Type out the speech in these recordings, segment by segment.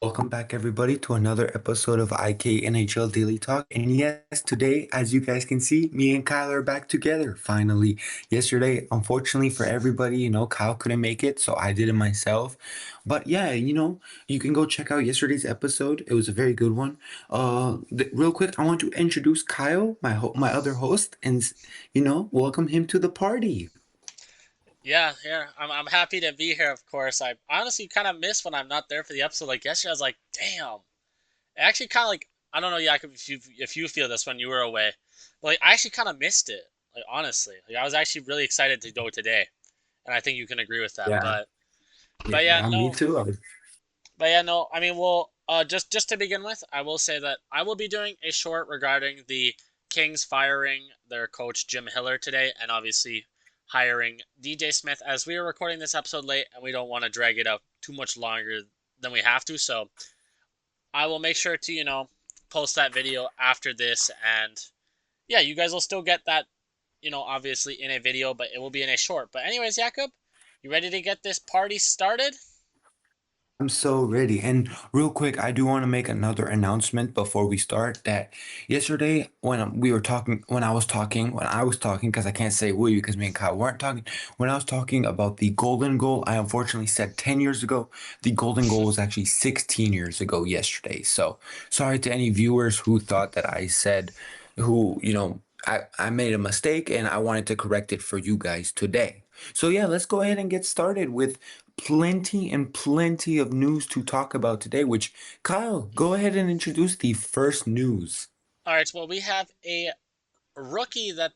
Welcome back, everybody, to another episode of IK NHL Daily Talk. And yes, today, as you guys can see, me and Kyle are back together finally. Yesterday, unfortunately for everybody, Kyle couldn't make it, so I did it myself. But yeah, you can go check out yesterday's episode. It was a very good one. Real quick, I want to introduce Kyle, my other host, and welcome him to the party. Yeah. I'm happy to be here, of course. I honestly kind of miss when I'm not there for the episode. Like yesterday, I was like, damn. Actually, kind of like, I don't know, Jakob, if you feel this when you were away. But like, I actually kind of missed it. Like, honestly. Like, I was actually really excited to go today. And I think you can agree with that. Yeah, But yeah, me no. too. But yeah, no. I mean, well, just to begin with, I will say that I will be doing a short regarding the Kings firing their coach Jim Hiller today, and obviously hiring DJ Smith. As we are recording this episode late, and we don't want to drag it out too much longer than we have to, so I will make sure to post that video after this, and yeah, you guys will still get that obviously in a video, but it will be in a short. But anyways, Jakob, you ready to get this party started? I'm so ready. And real quick, I do want to make another announcement before we start that yesterday when we were talking, when I was talking, because I can't say we because me and Kyle weren't talking, when I was talking about the golden goal, I unfortunately said 10 years ago. The golden goal was actually 16 years ago yesterday. So sorry to any viewers who thought that I said, I made a mistake and I wanted to correct it for you guys today. So yeah, let's go ahead and get started with plenty and plenty of news to talk about today, which Kyle, go ahead and introduce the first news. All right, well, we have a rookie that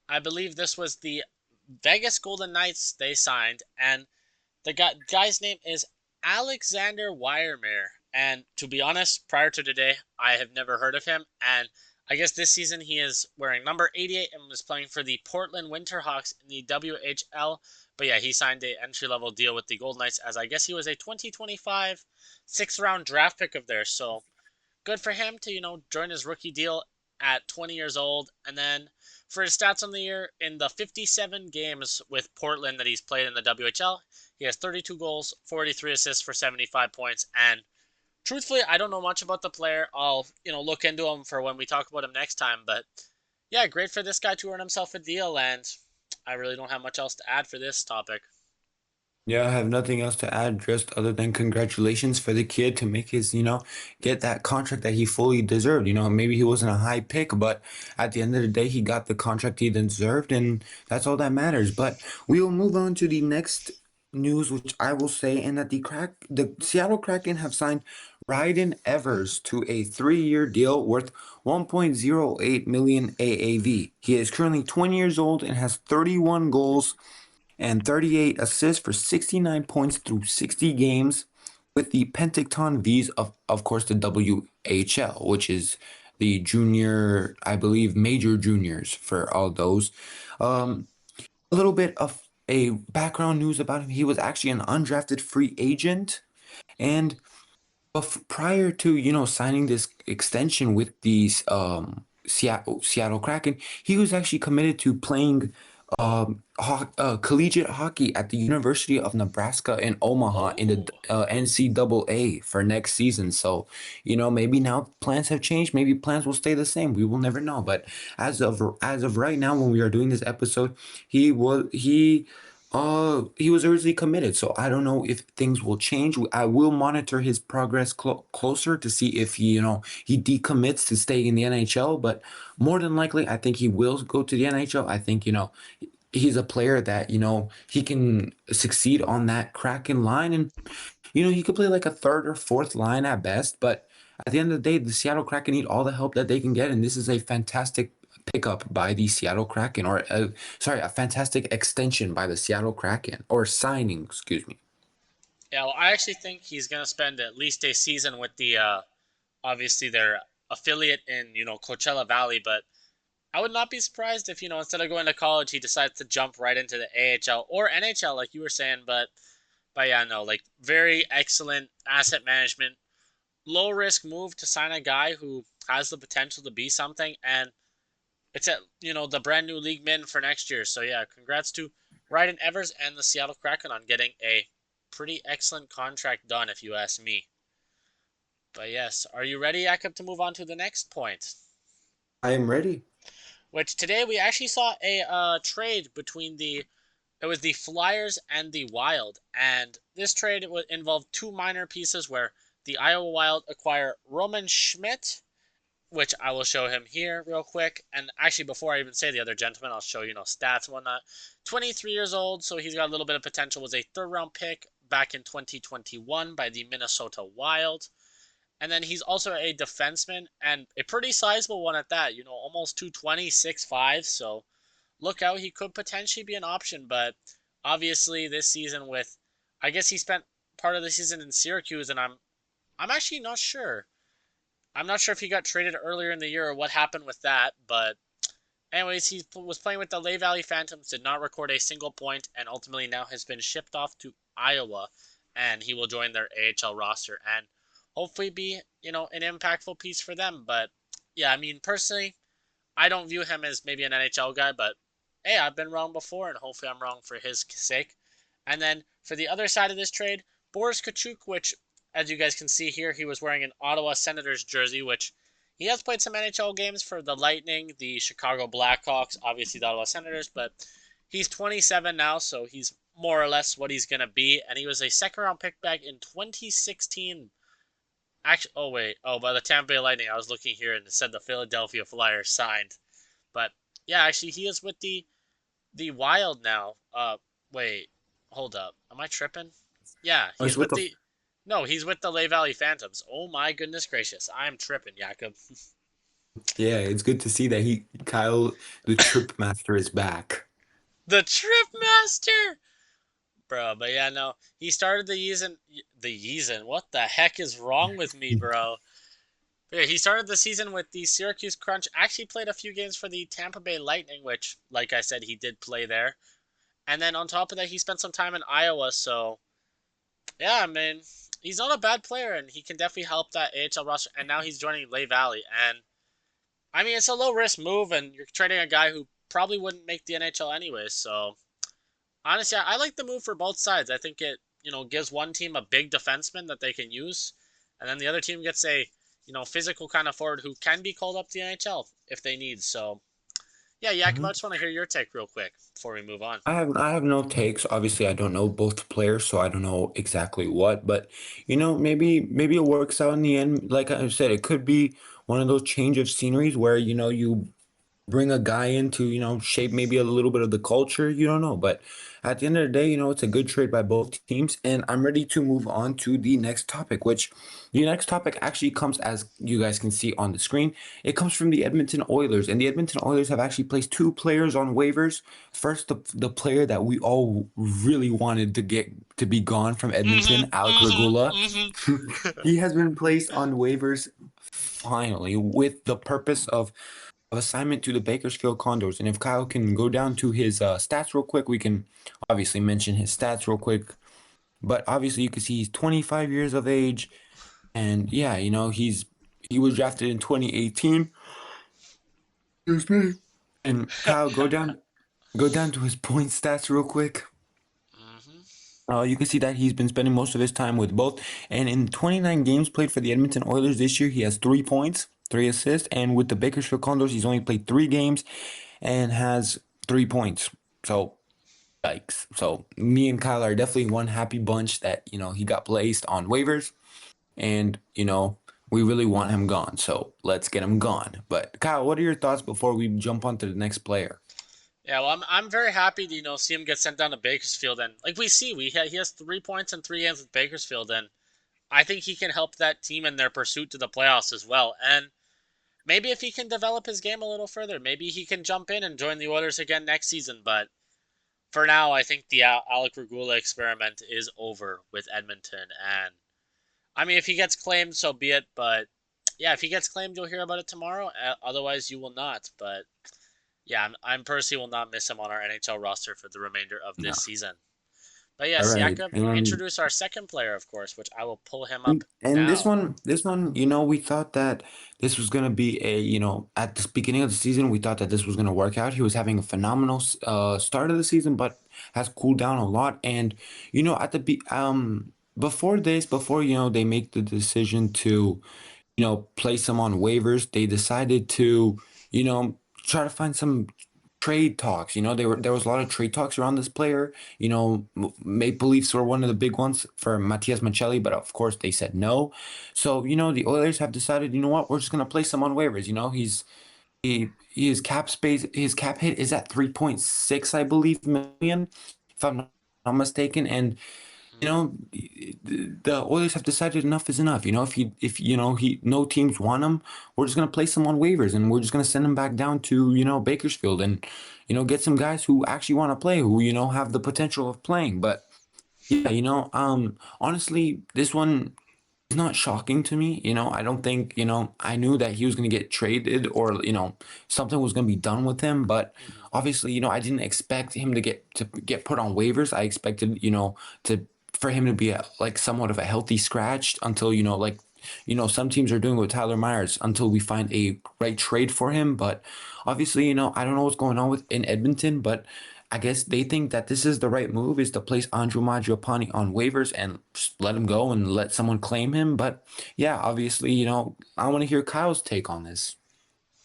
I believe this was the Vegas Golden Knights they signed, and the guy's name is Alexander Weiermeyer. And to be honest, prior to today, I have never heard of him. And I guess this season he is wearing number 88 and was playing for the Portland Winterhawks in the WHL. But yeah, he signed a entry level deal with the Golden Knights, as I guess he was a 2025 sixth round draft pick of theirs. So good for him to, join his rookie deal at 20 years old. And then for his stats on the year, in the 57 games with Portland that he's played in the WHL, he has 32 goals, 43 assists for 75 points. And truthfully, I don't know much about the player. I'll, look into him for when we talk about him next time. But yeah, great for this guy to earn himself a deal. And I really don't have much else to add for this topic. Yeah, I have nothing else to add just other than congratulations for the kid to make his, get that contract that he fully deserved. Maybe he wasn't a high pick, but at the end of the day, he got the contract he deserved, and that's all that matters. But we will move on to the next news, which I will say, and that the Seattle Kraken have signed Ryden Evers to a 3-year deal worth 1.08 million AAV. He is currently 20 years old and has 31 goals and 38 assists for 69 points through 60 games with the Penticton V's of course, the WHL, which is the junior, I believe, major juniors for all those. Um, a little bit of a background news about him. He was actually an undrafted free agent. And prior to, signing this extension with these Seattle Kraken, he was actually committed to playing collegiate hockey at the University of Nebraska in Omaha in the Oh, NCAA for next season. So, maybe now plans have changed. Maybe plans will stay the same. We will never know. But as of right now, when we are doing this episode, he was originally committed, so I don't know if things will change. I will monitor his progress closer to see if he decommits to stay in the NHL. But more than likely, I think he will go to the NHL. I think he's a player that he can succeed on that Kraken line, and he could play like a third or fourth line at best. But at the end of the day, the Seattle Kraken need all the help that they can get, and this is a fantastic pickup by the Seattle Kraken, or sorry, a fantastic extension by the Seattle Kraken, or signing, excuse me. yeah. Well, I actually think he's gonna spend at least a season with the obviously their affiliate in Coachella Valley, but I would not be surprised if instead of going to college he decides to jump right into the AHL or NHL like you were saying. But yeah, no, like very excellent asset management, low risk move to sign a guy who has the potential to be something, and it's at the brand new league min for next year. So yeah, congrats to Ryden Evers and the Seattle Kraken on getting a pretty excellent contract done, if you ask me. But yes, are you ready, Jakob, to move on to the next point? I am ready. Which today we actually saw a trade between the Flyers and the Wild, and this trade involved two minor pieces where the Iowa Wild acquire Roman Schmidt, which I will show him here real quick. And actually, before I even say the other gentleman, I'll show stats and whatnot. 23 years old, so he's got a little bit of potential. Was a third round pick back in 2021 by the Minnesota Wild. And then he's also a defenseman and a pretty sizable one at that. Almost 220, 6'5". So look out, he could potentially be an option. But obviously, this season I guess he spent part of the season in Syracuse, and I'm actually not sure. I'm not sure if he got traded earlier in the year or what happened with that, but anyways, he was playing with the Lehigh Valley Phantoms, did not record a single point, and ultimately now has been shipped off to Iowa, and he will join their AHL roster and hopefully be, an impactful piece for them. But yeah, I mean, personally, I don't view him as maybe an NHL guy, but hey, I've been wrong before, and hopefully I'm wrong for his sake. And then for the other side of this trade, Boris Kachuk, which, as you guys can see here, he was wearing an Ottawa Senators jersey, which he has played some NHL games for the Lightning, the Chicago Blackhawks, obviously the Ottawa Senators, but he's 27 now, so he's more or less what he's going to be. And he was a second round pick back in 2016. Actually, oh wait, by the Tampa Bay Lightning. I was looking here and it said the Philadelphia Flyers signed. But yeah, actually, he is with the Wild now. Wait, hold up. Am I tripping? Yeah, Oh, he's it's with with the the. No, he's with the Lehigh Valley Phantoms. Oh my goodness gracious, I'm tripping, Jakob. yeah. It's good to see that Kyle, the Trip Master, is back. The Trip Master, bro. But yeah, no, he started the season. The season. What the heck is wrong with me, bro? But yeah, he started the season with the Syracuse Crunch. Actually, played a few games for the Tampa Bay Lightning, which, like I said, he did play there. And then on top of that, he spent some time in Iowa. So yeah, I mean, he's not a bad player, and he can definitely help that AHL roster. And now he's joining Lehigh Valley, and I mean, it's a low risk move, and you're trading a guy who probably wouldn't make the NHL anyways. So honestly, I like the move for both sides. I think it gives one team a big defenseman that they can use, and then the other team gets a physical kind of forward who can be called up to the NHL if they need. So yeah, Jakob, I Mhm. just want to hear your take real quick before we move on. I have no takes. Obviously, I don't know both players, so I don't know exactly what. But maybe it works out in the end. Like I said, it could be one of those change of sceneries where you bring a guy in to, shape maybe a little bit of the culture. You don't know. But at the end of the day, it's a good trade by both teams. And I'm ready to move on to the next topic, which the next topic actually comes, as you guys can see on the screen. It comes from the Edmonton Oilers. And the Edmonton Oilers have actually placed two players on waivers. First, the player that we all really wanted to get to be gone from Edmonton, Alec Regula. He has been placed on waivers finally with the purpose of assignment to the Bakersfield Condors. And if Kyle can go down to his stats real quick, we can obviously mention his stats real quick. But obviously, you can see he's 25 years of age, and yeah, he was drafted in 2018. Excuse me. And Kyle, go down to his point stats real quick. hmm You can see that he's been spending most of his time with both. And in 29 games played for the Edmonton Oilers this year, he has 3 points, 3 assists. And with the Bakersfield Condors, he's only played 3 games and has 3 points. So, yikes. So, me and Kyle are definitely one happy bunch that, he got placed on waivers. And, we really want him gone. So, let's get him gone. But, Kyle, what are your thoughts before we jump on to the next player? Yeah, well, I'm very happy to see him get sent down to Bakersfield, and like he has 3 points in 3 games with Bakersfield, and I think he can help that team in their pursuit to the playoffs as well. And maybe if he can develop his game a little further, maybe he can jump in and join the Oilers again next season. But for now, I think the Alec Regula experiment is over with Edmonton. And I mean, if he gets claimed, so be it. But yeah, if he gets claimed, you'll hear about it tomorrow. Otherwise, you will not. But yeah, I'm personally will not miss him on our NHL roster for the remainder of No. this season. But All yes, right. Jakob, And introduce our second player, of course, which I will pull him up And this now. one, this one, we thought that this was gonna be at the beginning of the season, we thought that this was gonna work out. He was having a phenomenal start of the season, but has cooled down a lot. And at the before this, before they make the decision to place him on waivers, they decided to try to find some trade talks. There was a lot of trade talks around this player. Maple Leafs were one of the big ones for Matias Maccelli, but of course they said no. So the Oilers have decided, you know what, we're just gonna place him on waivers. His cap space, his cap hit is at 3.6, I believe, million, if I'm not mistaken. And Mhm. the Oilers have decided enough is enough. If he no teams want him, we're just gonna place him on waivers and we're just gonna send him back down to Bakersfield and get some guys who actually want to play, who have the potential of playing. But yeah, honestly, this one it's not shocking to me. I don't think, I knew that he was going to get traded or, something was going to be done with him. But Mhm. obviously, I didn't expect him to get put on waivers. I expected, to for him to be like somewhat of a healthy scratch until, like, some teams are doing with Tyler Myers until we find a right trade for him. But obviously, I don't know what's going on with in Edmonton, but I guess they think that this is the right move is to place Andrew Mangiapane on waivers and just let him go and let someone claim him. But yeah, obviously, I want to hear Kyle's take on this.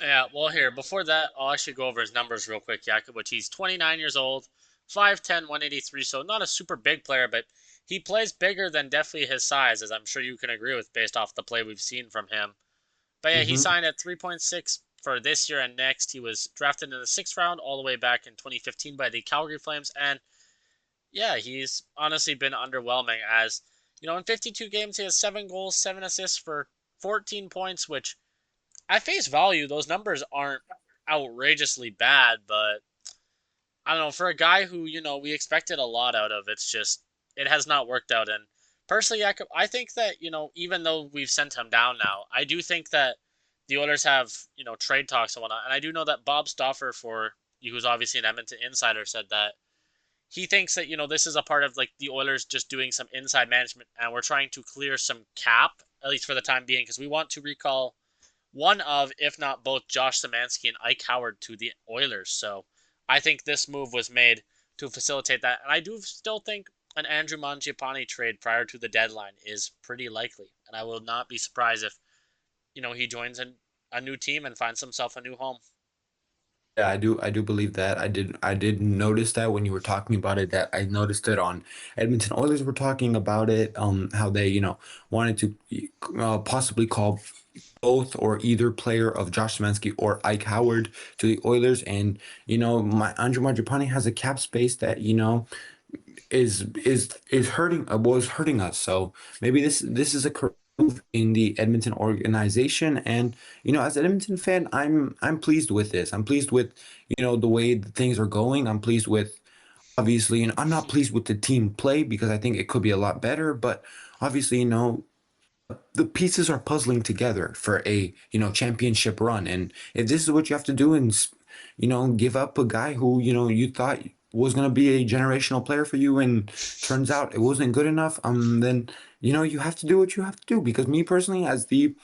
Yeah, well, here, before that, I'll actually go over his numbers real quick, Jakob, which he's 29 years old, 5'10, 183, so not a super big player, but he plays bigger than definitely his size, as I'm sure you can agree with based off the play we've seen from him. But yeah, he Hmm. signed at 3.6 for this year and next. He was drafted in the sixth round all the way back in 2015 by the Calgary Flames, and yeah, he's honestly been underwhelming as, in 52 games, he has 7 goals, 7 assists for 14 points, which at face value, those numbers aren't outrageously bad, but I don't know, for a guy who, we expected a lot out of, it's just, it has not worked out. And personally, I think that, even though we've sent him down now, I do think that the Oilers have, trade talks and whatnot. And I do know that Bob Stauffer, who's obviously an Edmonton insider, said that he thinks that, this is a part of like the Oilers just doing some inside management and we're trying to clear some cap, at least for the time being, because we want to recall one of, if not both, Josh Szymanski and Ike Howard to the Oilers. So I think this move was made to facilitate that. And I do still think an Andrew Mangiapane trade prior to the deadline is pretty likely. And I will not be surprised if, he joins a new team and finds himself a new home. Yeah, I do believe that. I did notice that when you were talking about it, that I noticed it on Edmonton Oilers were talking about it, how they, wanted to possibly call both or either player of Josh Szymanski or Ike Howard to the Oilers. And, my Andrew Mangiapane has a cap space that, is hurting was hurting us. So maybe this is a correct move in the Edmonton organization. And as an Edmonton fan, I'm pleased with this. I'm pleased with the way things are going. I'm pleased with obviously, I'm not pleased with the team play because I think it could be a lot better. But obviously, the pieces are puzzling together for a championship run. And if this is what you have to do and give up a guy who you thought was going to be a generational player for you and turns out it wasn't good enough, then you have to do what you have to do. Because me personally, as the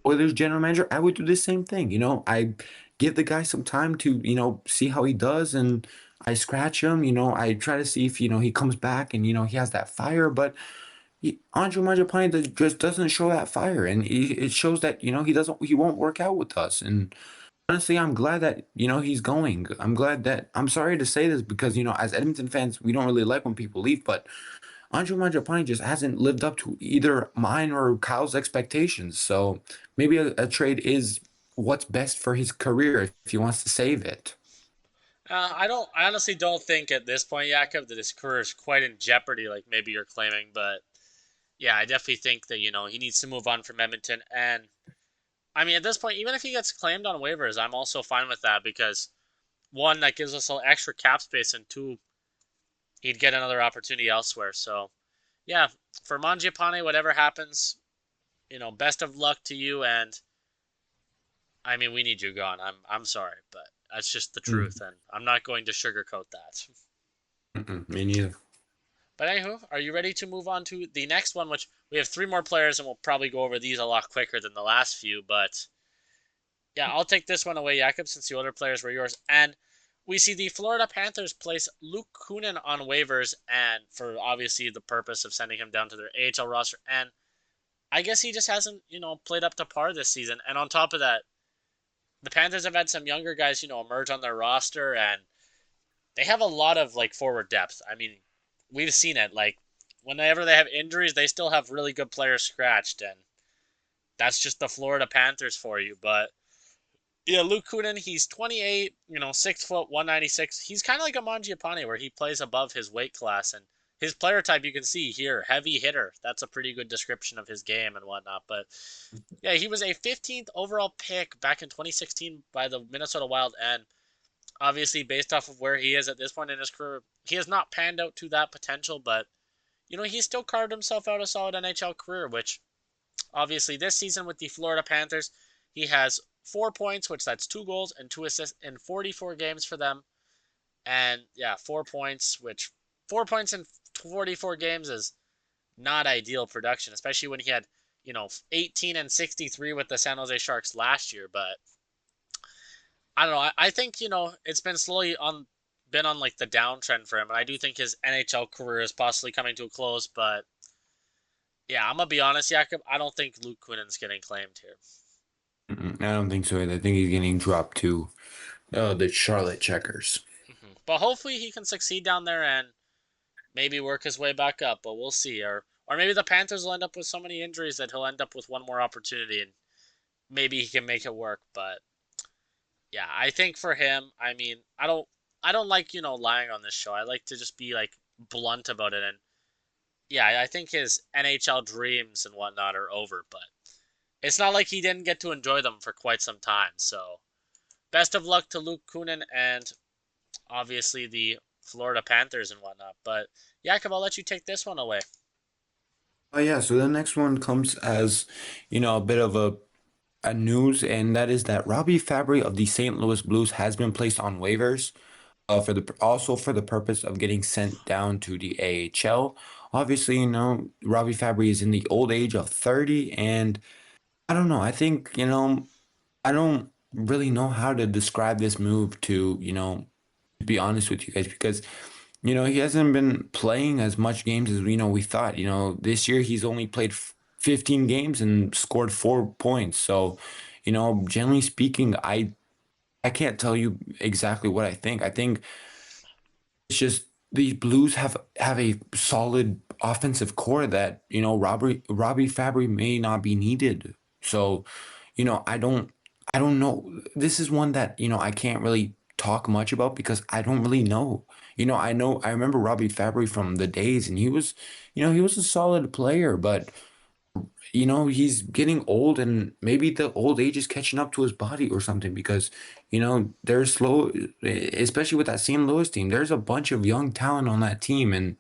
Oilers general manager, I would do the same thing. I give the guy some time to see how he does, and I scratch him. I try to see if he comes back and he has that fire. But Andre Mangiapane just doesn't show that fire, and it shows that he won't work out with us. And honestly, I'm glad that he's going. I'm glad that I'm sorry to say this because as Edmonton fans, we don't really like when people leave, but Andre Mangiapane just hasn't lived up to either mine or Kyle's expectations. So maybe a trade is what's best for his career if he wants to save it. I honestly don't think at this point, Jakob, that his career is quite in jeopardy, like maybe you're claiming. But yeah, I definitely think that he needs to move on from Edmonton. And I mean, at this point, even if he gets claimed on waivers, I'm also fine with that because one, that gives us a little extra cap space, and two, he'd get another opportunity elsewhere. So yeah, for Mangiapane, whatever happens, best of luck to you. And I mean, we need you gone. I'm sorry, but that's just the Mm, truth, and I'm not going to sugarcoat that. me neither. But anywho, are you ready to move on to the next one? Which we have three more players, and we'll probably go over these a lot quicker than the last few. But yeah, I'll take this one away, Jakob, since the older players were yours. And we see the Florida Panthers place Luke Kunin on waivers, and for obviously the purpose of sending him down to their AHL roster. And I guess he just hasn't, played up to par this season. And on top of that, the Panthers have had some younger guys, emerge on their roster, and they have a lot of like forward depth. I mean, we've seen it. Like whenever they have injuries, they still have really good players scratched, and that's just the Florida Panthers for you. But yeah, Luke Kunin, he's 28, 6 foot, 196. He's kind of like a Mangiapane where he plays above his weight class, and his player type you can see here, heavy hitter. That's a pretty good description of his game and whatnot. But yeah, he was a 15th overall pick back in 2016 by the Minnesota Wild, and obviously based off of where he is at this point in his career, he has not panned out to that potential, but he still carved himself out a solid NHL career, which obviously this season with the Florida Panthers, he has 4 points, which that's 2 goals and 2 assists in 44 games for them. And yeah, 4 points, which 4 points in 44 games is not ideal production, especially when he had, 18 and 63 with the San Jose Sharks last year. But I don't know. I think, it's been slowly been on like the downtrend for him. And I do think his NHL career is possibly coming to a close. But yeah, I'm going to be honest, Jakob. I don't think Luke Quinnen's getting claimed here. I don't think so either. I think he's getting dropped to the Charlotte Checkers. But hopefully he can succeed down there and maybe work his way back up. But we'll see. Or maybe the Panthers will end up with so many injuries that he'll end up with one more opportunity and maybe he can make it work. But yeah, I think for him, I mean, I don't like, lying on this show. I like to just be like blunt about it. And yeah, I think his NHL dreams and whatnot are over, but it's not like he didn't get to enjoy them for quite some time. So best of luck to Luke Kunin and obviously the Florida Panthers and whatnot. But Jakob, I'll let you take this one away. Oh yeah, so the next one comes as, a bit of a news, and that is that Robbie Fabry of the St. Louis Blues has been placed on waivers, for the purpose of getting sent down to the AHL. Obviously, Robbie Fabry is in the old age of 30, and I don't know. I think, I don't really know how to describe this move to be honest with you guys, because he hasn't been playing as much games as we thought. This year he's only played 15 games and scored 4 points. So, generally speaking, I can't tell you exactly what I think. I think it's just the Blues have a solid offensive core that, Robbie Fabry may not be needed. So, I don't know. This is one that, I can't really talk much about because I don't really know. I remember Robbie Fabry from the days, and he was a solid player, but he's getting old, and maybe the old age is catching up to his body or something, because they're slow, especially with that St. Louis team. There's a bunch of young talent on that team, and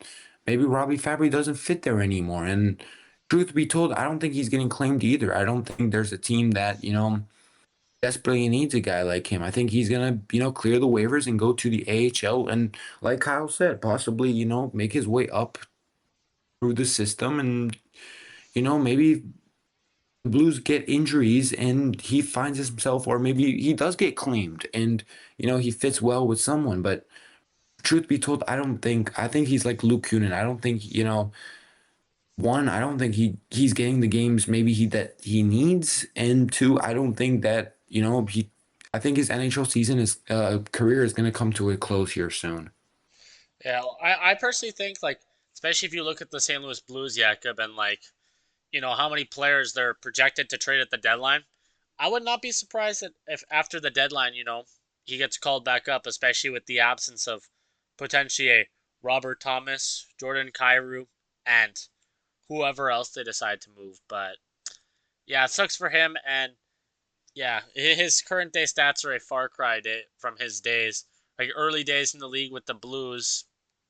maybe Robbie Fabry doesn't fit there anymore. And truth be told, I don't think he's getting claimed either. I don't think there's a team that desperately needs a guy like him. I think he's gonna clear the waivers and go to the AHL, and like Kyle said, possibly make his way up through the system, and maybe the Blues get injuries and he finds himself, or maybe he does get claimed and he fits well with someone. But truth be told, I think he's like Luke Kunin. I don't think, one, I don't think he's getting the games maybe he needs, and two, I don't think that, I think his NHL season is career is going to come to a close here soon. Yeah, I personally think like, especially if you look at the St. Louis Blues, Jakob, and like, how many players they're projected to trade at the deadline. I would not be surprised that if after the deadline, he gets called back up, especially with the absence of potentially a Robert Thomas, Jordan Kyrou, and whoever else they decide to move. But yeah, it sucks for him. And yeah, his current day stats are a far cry from his days, like early days in the league with the Blues,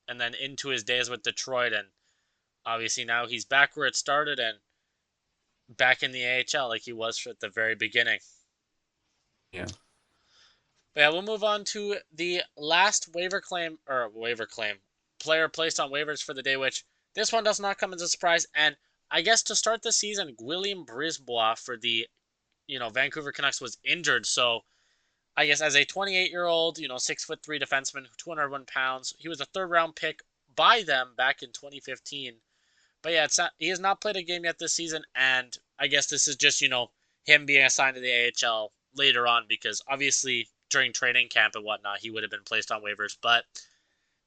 and then into his days with Detroit. And obviously now he's back where it started and back in the AHL like he was at the very beginning. Yeah. But yeah, we'll move on to the last waiver claim player placed on waivers for the day, which this one does not come as a surprise. And I guess to start the season, William Brisebois for the Vancouver Canucks was injured, so I guess as a 28-year-old, 6'3" defenseman, 201 pounds, he was a third-round pick by them back in 2015. But yeah, he has not played a game yet this season, and I guess this is just him being assigned to the AHL later on because obviously during training camp and whatnot he would have been placed on waivers, but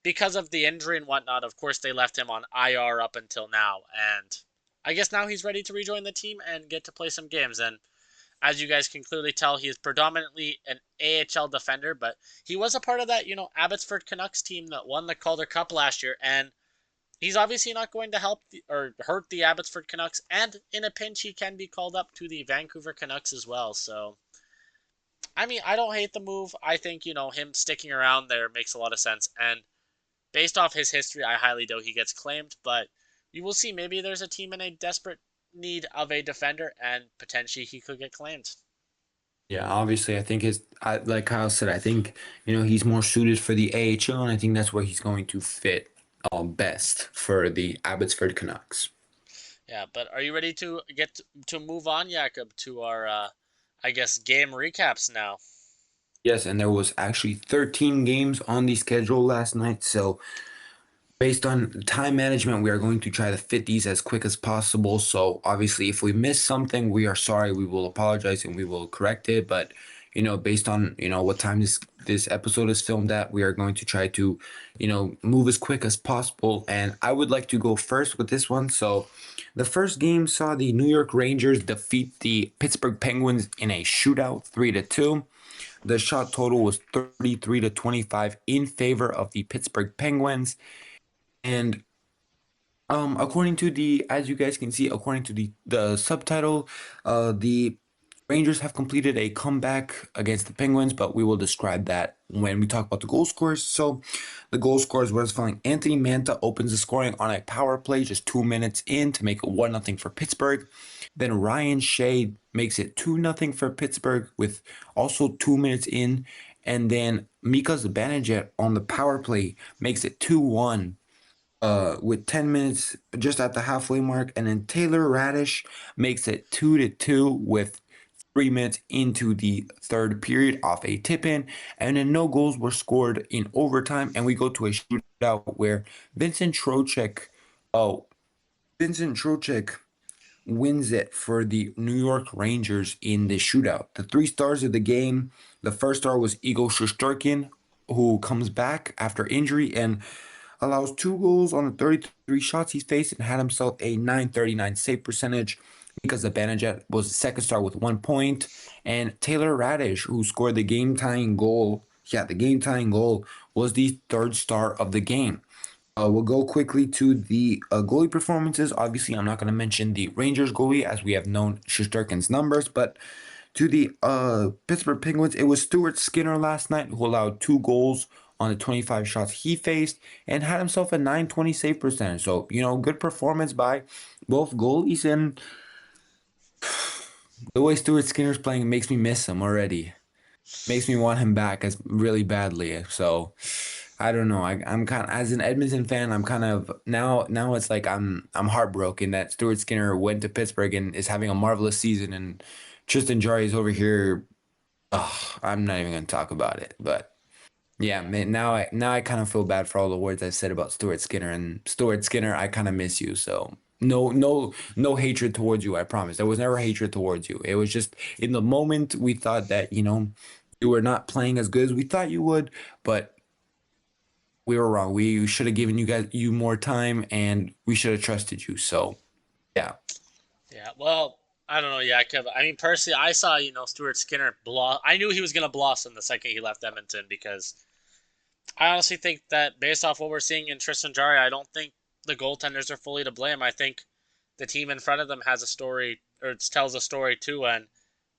because of the injury and whatnot, of course they left him on IR up until now, and I guess now he's ready to rejoin the team and get to play some games. And as you guys can clearly tell, he is predominantly an AHL defender, but he was a part of that, Abbotsford Canucks team that won the Calder Cup last year, and he's obviously not going to help or hurt the Abbotsford Canucks, and in a pinch, he can be called up to the Vancouver Canucks as well. So, I mean, I don't hate the move. I think, him sticking around there makes a lot of sense, and based off his history, I highly doubt he gets claimed, but you will see. Maybe there's a team in a desperate need of a defender, and potentially he could get claimed. Yeah, obviously, I think like Kyle said, I think he's more suited for the AHL, and I think that's where he's going to fit best for the Abbotsford Canucks. Yeah, but are you ready to get to move on, Jakob, to our, I guess, game recaps now? Yes, and there was actually 13 games on the schedule last night, so based on time management, we are going to try to fit these as quick as possible. So obviously, if we miss something, we are sorry. We will apologize and we will correct it. But based on what time this episode is filmed at, we are going to try to move as quick as possible. And I would like to go first with this one. So the first game saw the New York Rangers defeat the Pittsburgh Penguins in a shootout, 3-2. The shot total was 33 to 25 in favor of the Pittsburgh Penguins. And according to as you guys can see, according to the subtitle, the Rangers have completed a comeback against the Penguins, but we will describe that when we talk about the goal scores. So, the goal scores was following: Anthony Manta opens the scoring on a power play just 2 minutes in to make it 1-0 for Pittsburgh. Then Ryan Shea makes it 2-0 for Pittsburgh with also 2 minutes in, and then Mika Zibanejad on the power play makes it 2-1 with 10 minutes just at the halfway mark, and then Taylor Radish makes it 2-2 with 3 minutes into the third period off a tip in, and then no goals were scored in overtime, and we go to a shootout where Vincent Trocheck, oh, Vincent Trocheck wins it for the New York Rangers in the shootout. The three stars of the game, the first star was Igor Shesterkin, who comes back after injury and allows 2 goals on the 33 shots he's faced and had himself a 939 save percentage because the Zibanejad was the second star with 1 point. And Taylor Radish, who scored the game tying goal, the game tying goal was the third star of the game. We'll go quickly to the goalie performances. Obviously, I'm not going to mention the Rangers goalie as we have known Shesterkin's numbers, but to the Pittsburgh Penguins, it was Stuart Skinner last night who allowed 2 goals on the 25 shots he faced and had himself a 920 save percentage. So, good performance by both goalies, and the way Stuart Skinner's playing makes me miss him already. Makes me want him back as really badly. So, I don't know. I'm kind of, as an Edmonton fan, I'm kind of now it's like I'm heartbroken that Stuart Skinner went to Pittsburgh and is having a marvelous season, and Tristan Jarry is over here. Oh, I'm not even gonna talk about it. But yeah, man, now I kind of feel bad for all the words I said about Stuart Skinner, and Stuart Skinner, I kind of miss you. So no hatred towards you. I promise. There was never hatred towards you. It was just in the moment we thought that you were not playing as good as we thought you would, but we were wrong. We should have given you more time, and we should have trusted you. So yeah. Yeah, well, I don't know, Jakob. I mean, personally, I saw, Stuart Skinner I knew he was going to blossom the second he left Edmonton because I honestly think that based off what we're seeing in Tristan Jarry, I don't think the goaltenders are fully to blame. I think the team in front of them has a story, or tells a story too, and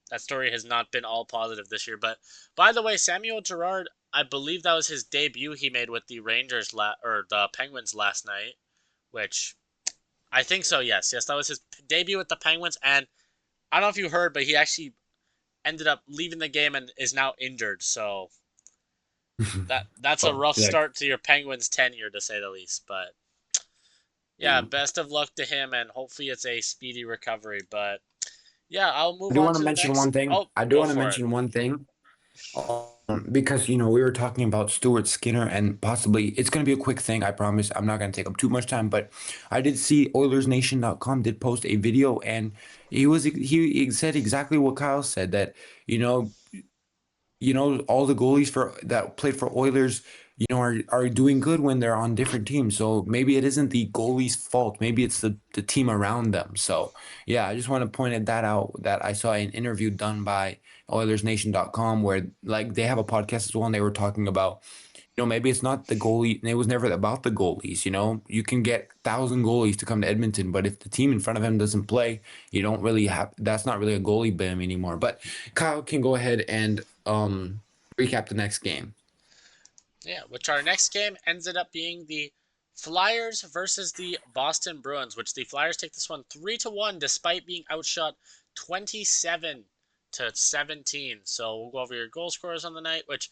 that story has not been all positive this year. But by the way, Samuel Girard, I believe that was his debut he made with the or the Penguins last night, which I think so. Yes, yes, that was his debut with the Penguins, and I don't know if you heard, but he actually ended up leaving the game and is now injured. So that's a Oh, rough yeah. start to your Penguins tenure, to say the least. But yeah, Yeah. best of luck to him, and hopefully it's a speedy recovery. But yeah, I'll I move do on want to to the mention next. one thing. Oh, I do go want to for it. mention one thing. Because we were talking about Stuart Skinner and possibly it's going to be a quick thing. I promise I'm not going to take up too much time, but I did see OilersNation.com did post a video and he said exactly what Kyle said that you know all the goalies for that played for Oilers, are doing good when they're on different teams. So maybe it isn't the goalie's fault. Maybe it's the team around them. So yeah, I just want to point that out that I saw an interview done by OilersNation.com where like they have a podcast as well and they were talking about maybe it's not the goalie. And it was never about the goalies. You can get 1,000 goalies to come to Edmonton, but if the team in front of him doesn't play, you don't really have. That's not really a goalie BAM anymore. But Kyle can go ahead and recap the next game. Yeah, which our next game ended up being the Flyers versus the Boston Bruins, which the Flyers take this one 3-1 despite being outshot 27-17. So we'll go over your goal scorers on the night, which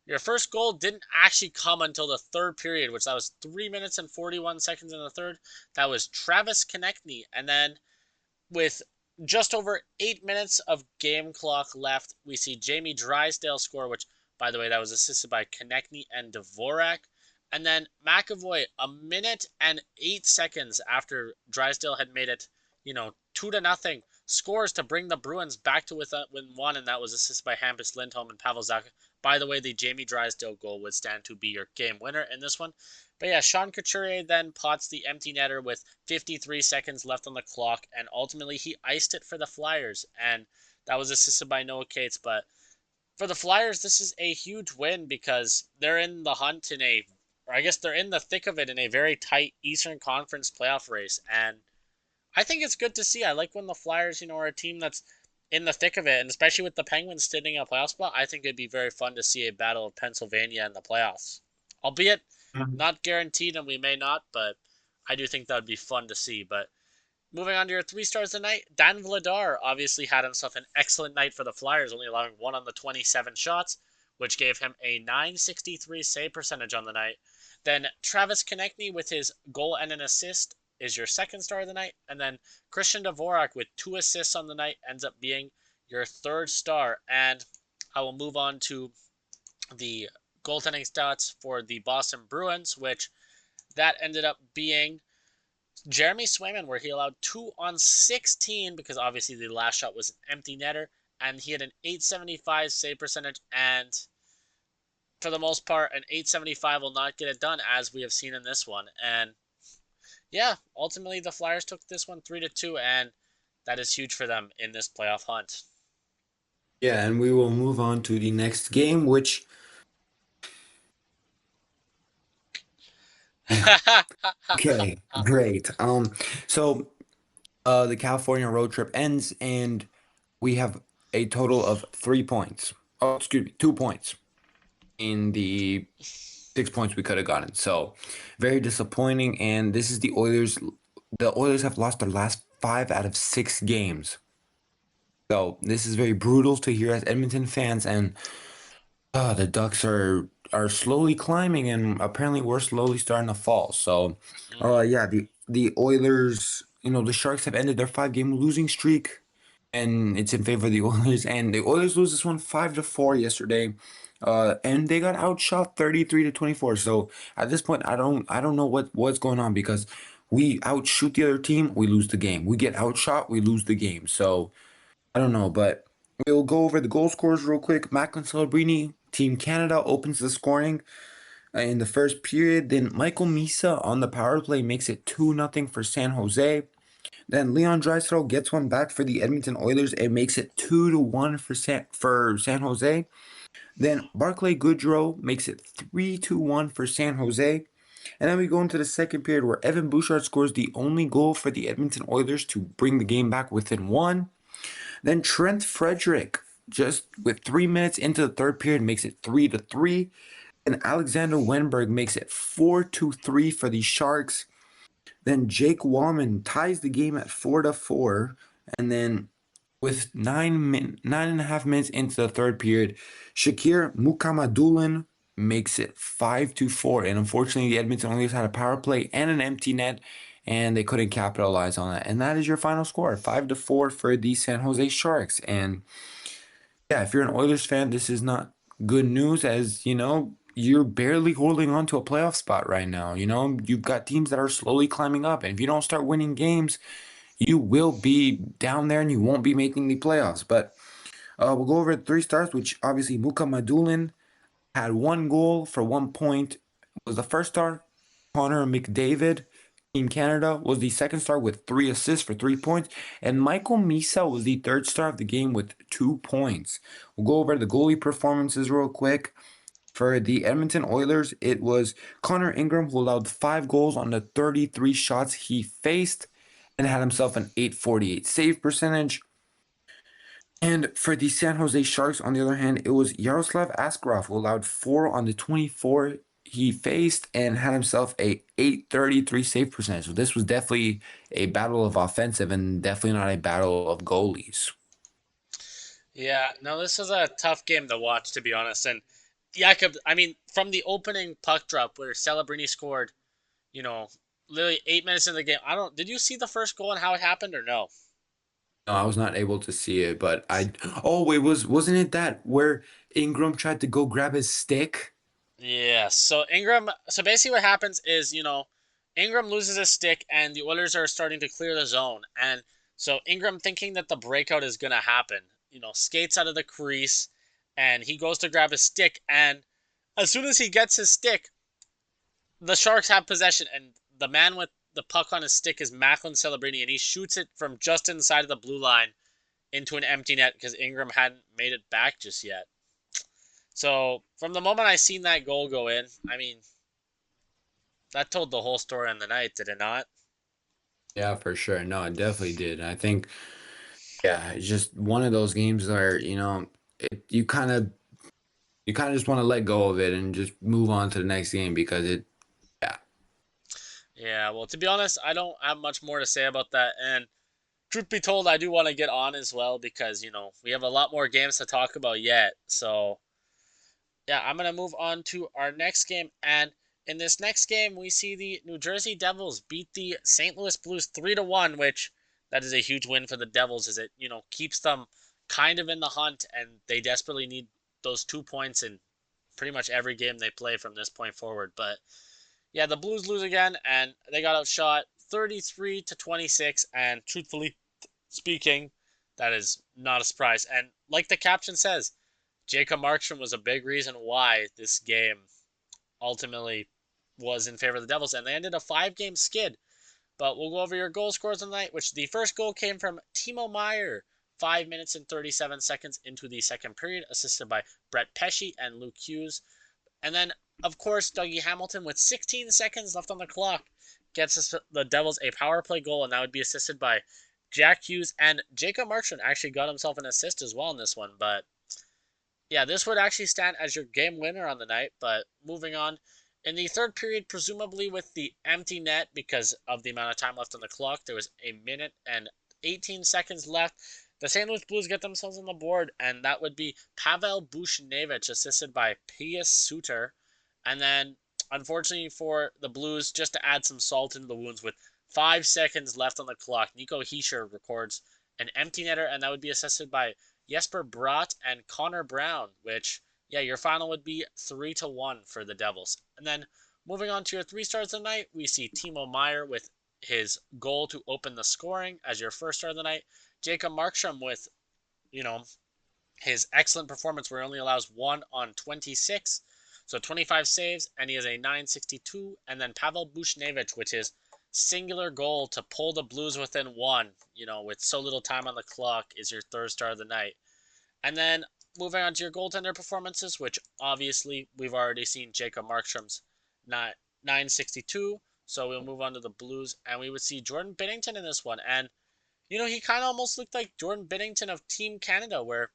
your first goal didn't actually come until the third period, which that was 3 minutes and 41 seconds in the third. That was Travis Konechny. And then with just over 8 minutes of game clock left, we see Jamie Drysdale score, which, by the way, that was assisted by Konechny and Dvorak. And then McAvoy, a minute and 8 seconds after Drysdale had made it, 2-0, scores to bring the Bruins back to within one, and that was assisted by Hampus Lindholm and Pavel Zacha. By the way, the Jamie Drysdale goal would stand to be your game winner in this one. But yeah, Sean Couturier then pots the empty netter with 53 seconds left on the clock, and ultimately he iced it for the Flyers, and that was assisted by Noah Cates. But for the Flyers, this is a huge win because they're in the hunt or I guess they're in the thick of it in a very tight Eastern Conference playoff race, and I think it's good to see. I like when the Flyers, are a team that's in the thick of it, and especially with the Penguins sitting in a playoff spot, I think it'd be very fun to see a battle of Pennsylvania in the playoffs. Albeit not guaranteed, and we may not, but I do think that would be fun to see. But moving on to your 3 stars tonight, Dan Vladar obviously had himself an excellent night for the Flyers, only allowing 1 on the 27 shots, which gave him a 963 save percentage on the night. Then Travis Konechny with his goal and an assist is your 2nd star of the night. And then Christian Dvorak with 2 assists on the night ends up being your 3rd star. And I will move on to the goaltending stats for the Boston Bruins, which that ended up being Jeremy Swayman, where he allowed 2 on 16 because obviously the last shot was an empty netter, and he had an 875 save percentage. And for the most part, an 875 will not get it done, as we have seen in this one. And yeah, ultimately the Flyers took this one 3-2, and that is huge for them in this playoff hunt. Yeah, and we will move on to the next game, which yeah. Okay, great. So the California road trip ends and we have a total of 3 points. Oh, excuse me, 2 points in the 6 points we could have gotten. So very disappointing. And this is the Oilers. The Oilers have lost their last 5 out of 6 games. So this is very brutal to hear as Edmonton fans. And the Ducks are slowly climbing, and apparently we're slowly starting to fall. So, Mm-hmm. yeah, the Oilers, the Sharks have ended their 5 game losing streak, and it's in favor of the Oilers. And the Oilers lose this one 5-4 yesterday, and they got outshot 33-24. So at this point, I don't know what's going on because we outshoot the other team, we lose the game. We get outshot, we lose the game. So. I don't know, but we'll go over the goal scorers real quick. Macklin Celebrini, Team Canada opens the scoring in the first period. Then Michael Misa on the power play makes it 2-0 for San Jose. Then Leon Draisaitl gets one back for the Edmonton Oilers and makes it 2-1 for San Jose. Then Barclay Goodrow makes it 3-1 for San Jose. And then we go into the second period where Evan Bouchard scores the only goal for the Edmonton Oilers to bring the game back within one. Then Trent Frederick, just with 3 minutes into the third period, makes it 3-3. And Alexander Wenberg makes it 4-3 for the Sharks. Then Jake Wallman ties the game at 4-4. And then with 9.5 minutes into the third period, Shakir Mukhamadullin makes it 5-4. And unfortunately, the Edmonton Oilers had a power play and an empty net, and they couldn't capitalize on that. And that is your final score, 5-4 for the San Jose Sharks. And Yeah, if you're an Oilers fan, this is not good news as, you're barely holding on to a playoff spot right now. You've got teams that are slowly climbing up, and if you don't start winning games, you will be down there and you won't be making the playoffs. But we'll go over the three stars, which obviously Muka Madulin had one goal for 1 point, was the first star. Connor McDavid, Team Canada, was the second star with 3 assists for 3 points. And Michael Misa was the third star of the game with 2 points. We'll go over the goalie performances real quick. For the Edmonton Oilers, it was Connor Ingram who allowed 5 goals on the 33 shots he faced and had himself an 848 save percentage. And for the San Jose Sharks, on the other hand, it was Yaroslav Askarov who allowed 4 on the 24 he faced and had himself a 833 save percentage. So this was definitely a battle of offensive and definitely not a battle of goalies. Yeah, no, this was a tough game to watch, to be honest. And Iacob, I mean, from the opening puck drop where Celebrini scored, you know, literally 8 minutes into the game. I don't. Did you see the first goal and how it happened or no? No, I was not able to see it, but oh, wasn't it that where Ingram tried to go grab his stick? Yeah. So Ingram. So basically, what happens is, Ingram loses his stick, and the Oilers are starting to clear the zone, and so Ingram, thinking that the breakout is gonna happen, skates out of the crease, and he goes to grab his stick, and as soon as he gets his stick, the Sharks have possession, and the man with the puck on his stick is Macklin Celebrini, and he shoots it from just inside of the blue line into an empty net because Ingram hadn't made it back just yet. So from the moment I seen that goal go in, I mean, that told the whole story on the night, did it not? Yeah, for sure. No, it definitely did. I think, yeah, it's just one of those games where, you kind of just want to let go of it and just move on to the next game because yeah. Yeah, well, to be honest, I don't have much more to say about that. And truth be told, I do want to get on as well because, we have a lot more games to talk about yet. So yeah, I'm gonna move on to our next game, and in this next game, we see the New Jersey Devils beat the St. Louis Blues 3-1, which that is a huge win for the Devils, as it keeps them kind of in the hunt, and they desperately need those 2 points in pretty much every game they play from this point forward. But yeah, the Blues lose again, and they got outshot 33-26, and truthfully speaking, that is not a surprise. And like the caption says, Jacob Markstrom was a big reason why this game ultimately was in favor of the Devils, and they ended a 5 game skid. But we'll go over your goal scores of the night, which the first goal came from Timo Meier, 5 minutes and 37 seconds into the second period, assisted by Brett Pesce and Luke Hughes. And then, of course, Dougie Hamilton, with 16 seconds left on the clock, gets the Devils a power play goal, and that would be assisted by Jack Hughes. And Jacob Markstrom actually got himself an assist as well in this one, but yeah, this would actually stand as your game winner on the night. But moving on, in the third period, presumably with the empty net because of the amount of time left on the clock, there was a minute and 18 seconds left. The St. Louis Blues get themselves on the board, and that would be Pavel Buchnevich, assisted by Pius Suter. And then, unfortunately for the Blues, just to add some salt into the wounds, with 5 seconds left on the clock, Nico Hischier records an empty netter, and that would be assisted by Jesper Bratt and Connor Brown, which, yeah, your final would be 3-1 for the Devils. And then moving on to your three stars of the night, we see Timo Meier with his goal to open the scoring as your first star of the night. Jacob Markstrom with, you know, his excellent performance where he only allows 1 on 26, so 25 saves, and he has a 962. And then Pavel Buchnevich with his singular goal to pull the Blues within one, with so little time on the clock, is your third star of the night. And then moving on to your goaltender performances, which obviously we've already seen Jacob Markstrom's 962. So we'll move on to the Blues, and we would see Jordan Binnington in this one. And, he kind of almost looked like Jordan Binnington of Team Canada, where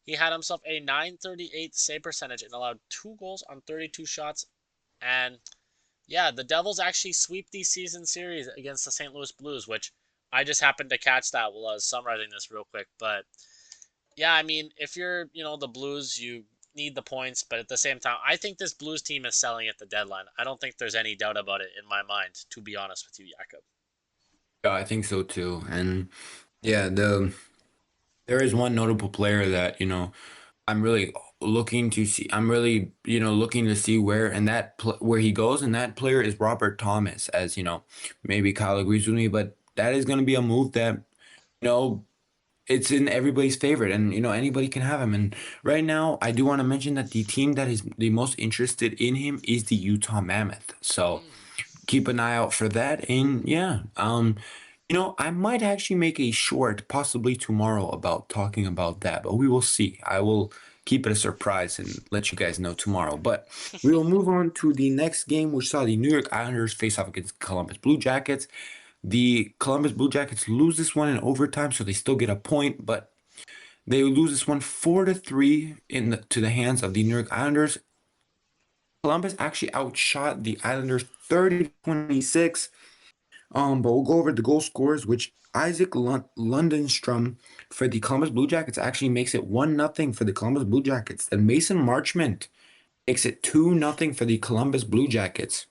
he had himself a 938 save percentage and allowed 2 goals on 32 shots. And yeah, the Devils actually sweep the season series against the St. Louis Blues, which I just happened to catch that while I was summarizing this real quick. But yeah, I mean, if you're, the Blues, you need the points, but at the same time, I think this Blues team is selling at the deadline. I don't think there's any doubt about it in my mind, to be honest with you, Jakob. Yeah, I think so too. And yeah, there is one notable player that, I'm really looking to see. I'm really, looking to see where and where he goes. And that player is Robert Thomas, as maybe Kyle agrees with me, but that is going to be a move that you know it's in everybody's favorite, and anybody can have him. And right now, I do want to mention that the team that is the most interested in him is the Utah Mammoth. So Mm. keep an eye out for that. And yeah, I might actually make a short, possibly tomorrow, about talking about that, but we will see. I will keep it a surprise and let you guys know tomorrow. But we will move on to the next game, which saw the New York Islanders face off against Columbus Blue Jackets. The Columbus Blue Jackets lose this one in overtime, so they still get a point, but they lose this one 4-3 to the hands of the New York Islanders. Columbus actually outshot the Islanders 30-26. But we'll go over the goal scores, which Isaac Lundestrom for the Columbus Blue Jackets actually makes it 1-0 for the Columbus Blue Jackets. Then Mason Marchment makes it 2-0 for the Columbus Blue Jackets.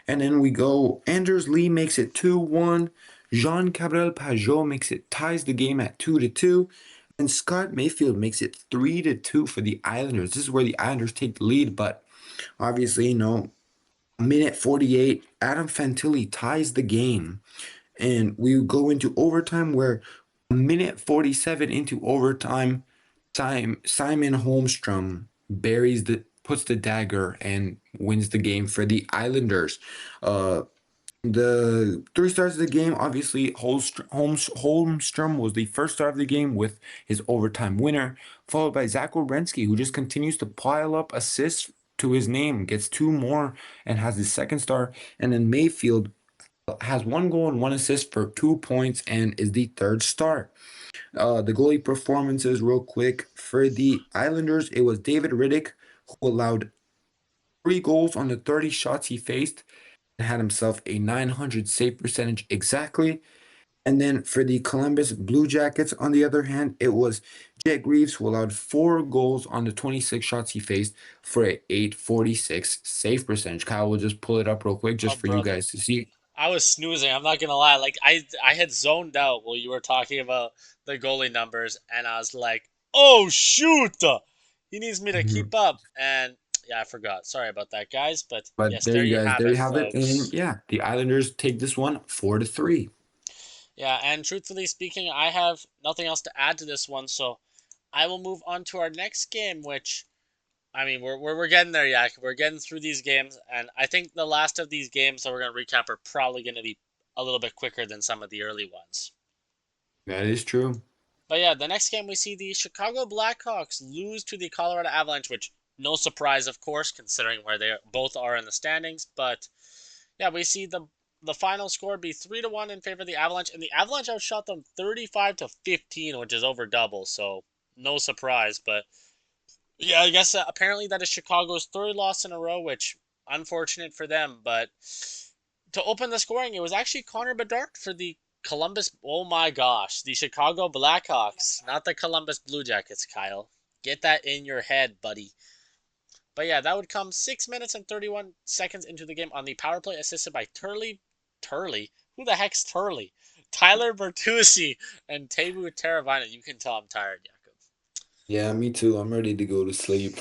And then we go, Anders Lee makes it 2-1. Jean Cabrel Pajot ties the game at 2-2. And Scott Mayfield makes it 3-2 for the Islanders. This is where the Islanders take the lead, but obviously, minute 48, Adam Fantilli ties the game. And we go into overtime where a minute 47 into overtime, Simon Holmstrom puts the dagger and wins the game for the Islanders. Uh, the three stars of the game, obviously, Holmstrom was the first star of the game with his overtime winner, followed by Zach Werenski, who just continues to pile up assists to his name, gets two more, and has his second star. And then Mayfield has one goal and one assist for 2 points and is the third star. The goalie performances, real quick, for the Islanders, it was David Riddick who allowed 3 goals on the 30 shots he faced and had himself a 900 save percentage exactly. And then for the Columbus Blue Jackets, on the other hand, it was Jake Reeves who allowed 4 goals on the 26 shots he faced for a 846 save percentage. Kyle will just pull it up real quick Oh, just for you brother. guys to see. I was snoozing. I'm not gonna lie. Like I had zoned out while you were talking about the goalie numbers, and I was like, "Oh shoot, he needs me to Mhm. keep up." And yeah, I forgot. Sorry about that, guys. But But yes, there there you you guys, have there you it, have it. And folks. yeah, the Islanders take this one 4-3. Yeah, and truthfully speaking, I have nothing else to add to this one, so I will move on to our next game, which I mean, we're getting there, Yak. We're getting through these games, and I think the last of these games that we're gonna recap are probably gonna be a little bit quicker than some of the early ones. That is true. But yeah, the next game we see the Chicago Blackhawks lose to the Colorado Avalanche, which no surprise, of course, considering where they both are in the standings. But yeah, we see the final score be 3-1 in favor of the Avalanche, and the Avalanche outshot them 35-15, which is over double. So no surprise. But yeah, I guess apparently that is Chicago's third loss in a row, which unfortunate for them. But to open the scoring, it was actually Connor Bedard for the Columbus. Oh my gosh, the Chicago Blackhawks, not the Columbus Blue Jackets. Kyle, get that in your head, buddy. But yeah, that would come 6 minutes and 31 seconds into the game on the power play, assisted by Turley. Who the heck's Turley? Tyler Bertuzzi and Teuvo Teravainen. You can tell I'm tired, Jakob. Yeah, me too. I'm ready to go to sleep.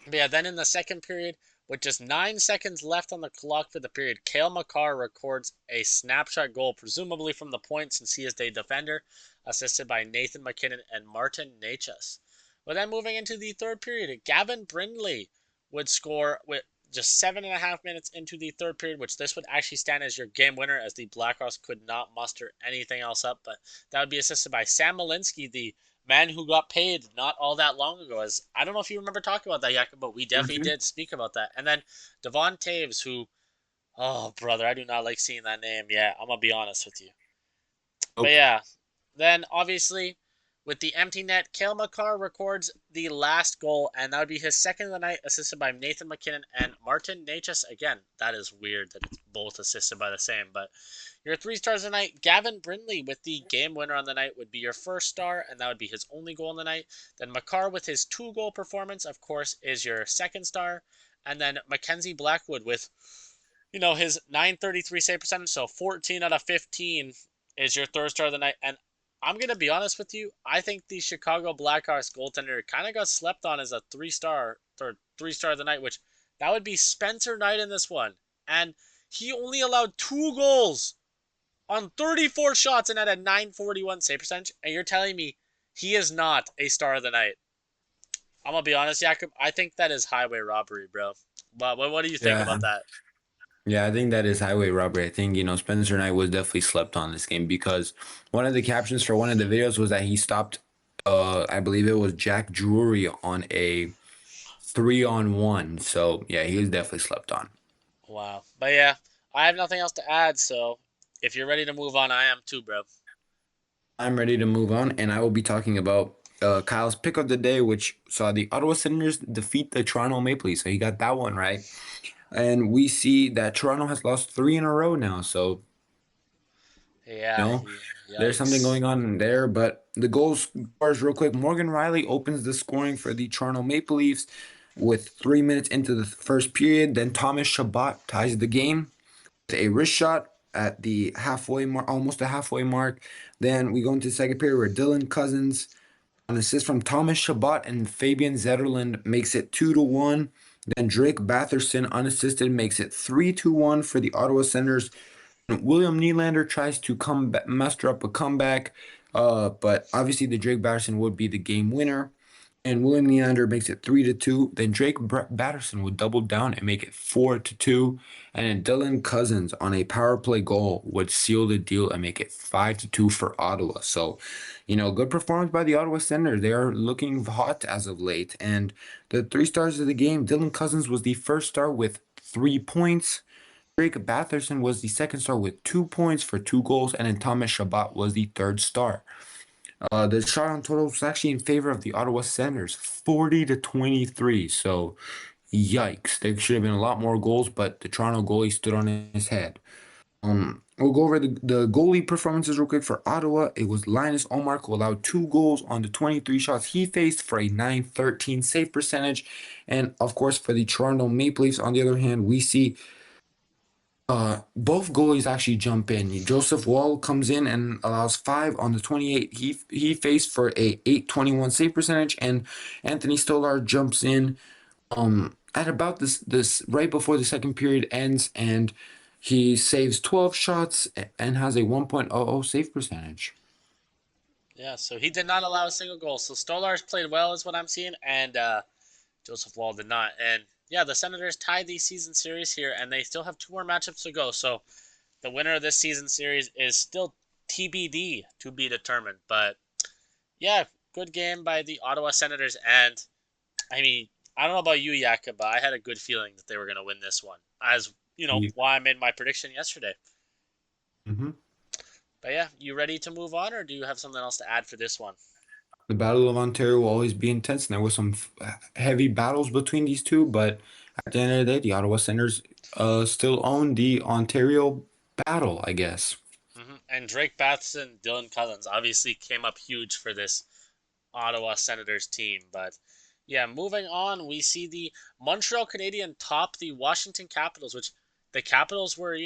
But yeah, then in the second period, with just 9 seconds left on the clock for the period, Cale Makar records a snapshot goal, presumably from the point since he is the defender, assisted by Nathan MacKinnon and Martin Necas. But then moving into the third period, Gavin Brindley would score with just 7.5 minutes into the third period, which this would actually stand as your game winner as the Blackhawks could not muster anything else up. But that would be assisted by Sam Malinsky, the man who got paid not all that long ago. As I don't know if you remember talking about that, Jakob, but we definitely Mhm. did speak about that. And then Devon Taves, who, oh brother, I do not like seeing that name. Yeah, I'm gonna be honest with you. But Nope. yeah, then obviously with the empty net, Kale McCarr records the last goal, and that would be his second of the night, assisted by Nathan MacKinnon and Martin Necas. Again, that is weird that it's both assisted by the same, but your three stars of the night, Gavin Brindley with the game winner on the night would be your first star, and that would be his only goal in the night. Then Makar with his 2 goal performance, of course, is your second star. And then Mackenzie Blackwood with, his 933 save percentage, so 14 out of 15 is your third star of the night. And I'm gonna be honest with you. I think the Chicago Blackhawks goaltender kind of got slept on as a three star of the night, which that would be Spencer Knight in this one, and he only allowed 2 goals on 34 shots and had a 941 save percentage. And you're telling me he is not a star of the night? I'm gonna be honest, Jakob. I think that is highway robbery, bro. But what do you think Yeah. about that? Yeah, I think that is highway robbery. I think, Spencer Knight was definitely slept on this game because one of the captions for one of the videos was that he stopped, I believe it was Jack Drury on a 3-on-1. So, yeah, he was definitely slept on. Wow. But yeah, I have nothing else to add. So if you're ready to move on, I am too, bro. I'm ready to move on, and I will be talking about Kyle's pick of the day, which saw the Ottawa Senators defeat the Toronto Maple Leafs. So he got that one right. And we see that Toronto has lost three in a row now. So, you Yeah. know, there's something Yikes. going on there. But the goal scorers, real quick, Morgan Riley opens the scoring for the Toronto Maple Leafs with 3 minutes into the first period. Then Thomas Chabot ties the game with a wrist shot at the halfway mark, almost the halfway mark. Then we go into the second period where Dylan Cousins, an assist from Thomas Chabot and Fabian Zetterlund, makes it 2-1. Then Drake Batherson, unassisted, makes it 3-1 for the Ottawa Senators. William Nylander tries to muster up a comeback, but obviously the Drake Batterson would be the game winner. And William Nylander makes it 3-2. Then Drake Batterson would double down and make it 4-2. And then Dylan Cousins on a power play goal would seal the deal and make it 5-2 for Ottawa. So, good performance by the Ottawa Senators. They are looking hot as of late. And the three stars of the game, Dylan Cousins was the first star with 3 points. Drake Batherson was the second star with 2 points for 2 goals, and then Thomas Chabot was the third star. The shot on total was actually in favor of the Ottawa Senators, 40-23. So, yikes! There should have been a lot more goals, but the Toronto goalie stood on his head. We'll go over the goalie performances real quick for Ottawa. It was Linus Ullmark who allowed 2 goals on the 23 shots he faced for a 913 save percentage. And of course, for the Toronto Maple Leafs, on the other hand, we see both goalies actually jump in. Joseph Wall comes in and allows 5 on the 28 he faced for a 821 save percentage, and Anthony Stolar jumps in at about this right before the second period ends, and he saves 12 shots and has a 1.00 save percentage. Yeah. So he did not allow a single goal. So Stolar's played well, is what I'm seeing, and Joseph Wall did not. And yeah, the Senators tied the season series here, and they still have 2 more matchups to go. So the winner of this season series is still TBD to be determined. But yeah, good game by the Ottawa Senators. And I mean, I don't know about you, Yaka, but I had a good feeling that they were going to win this one. As you know, why I made my prediction yesterday. Mm-hmm. But yeah, you ready to move on, or do you have something else to add for this one? The Battle of Ontario will always be intense, and there were some heavy battles between these two, but at the end of the day, the Ottawa Senators still own the Ontario battle, I guess. And Drake Batherson, Dylan Cousins obviously came up huge for this Ottawa Senators team. But yeah, moving on, we see the Montreal Canadiens top the Washington Capitals, which the Capitals were,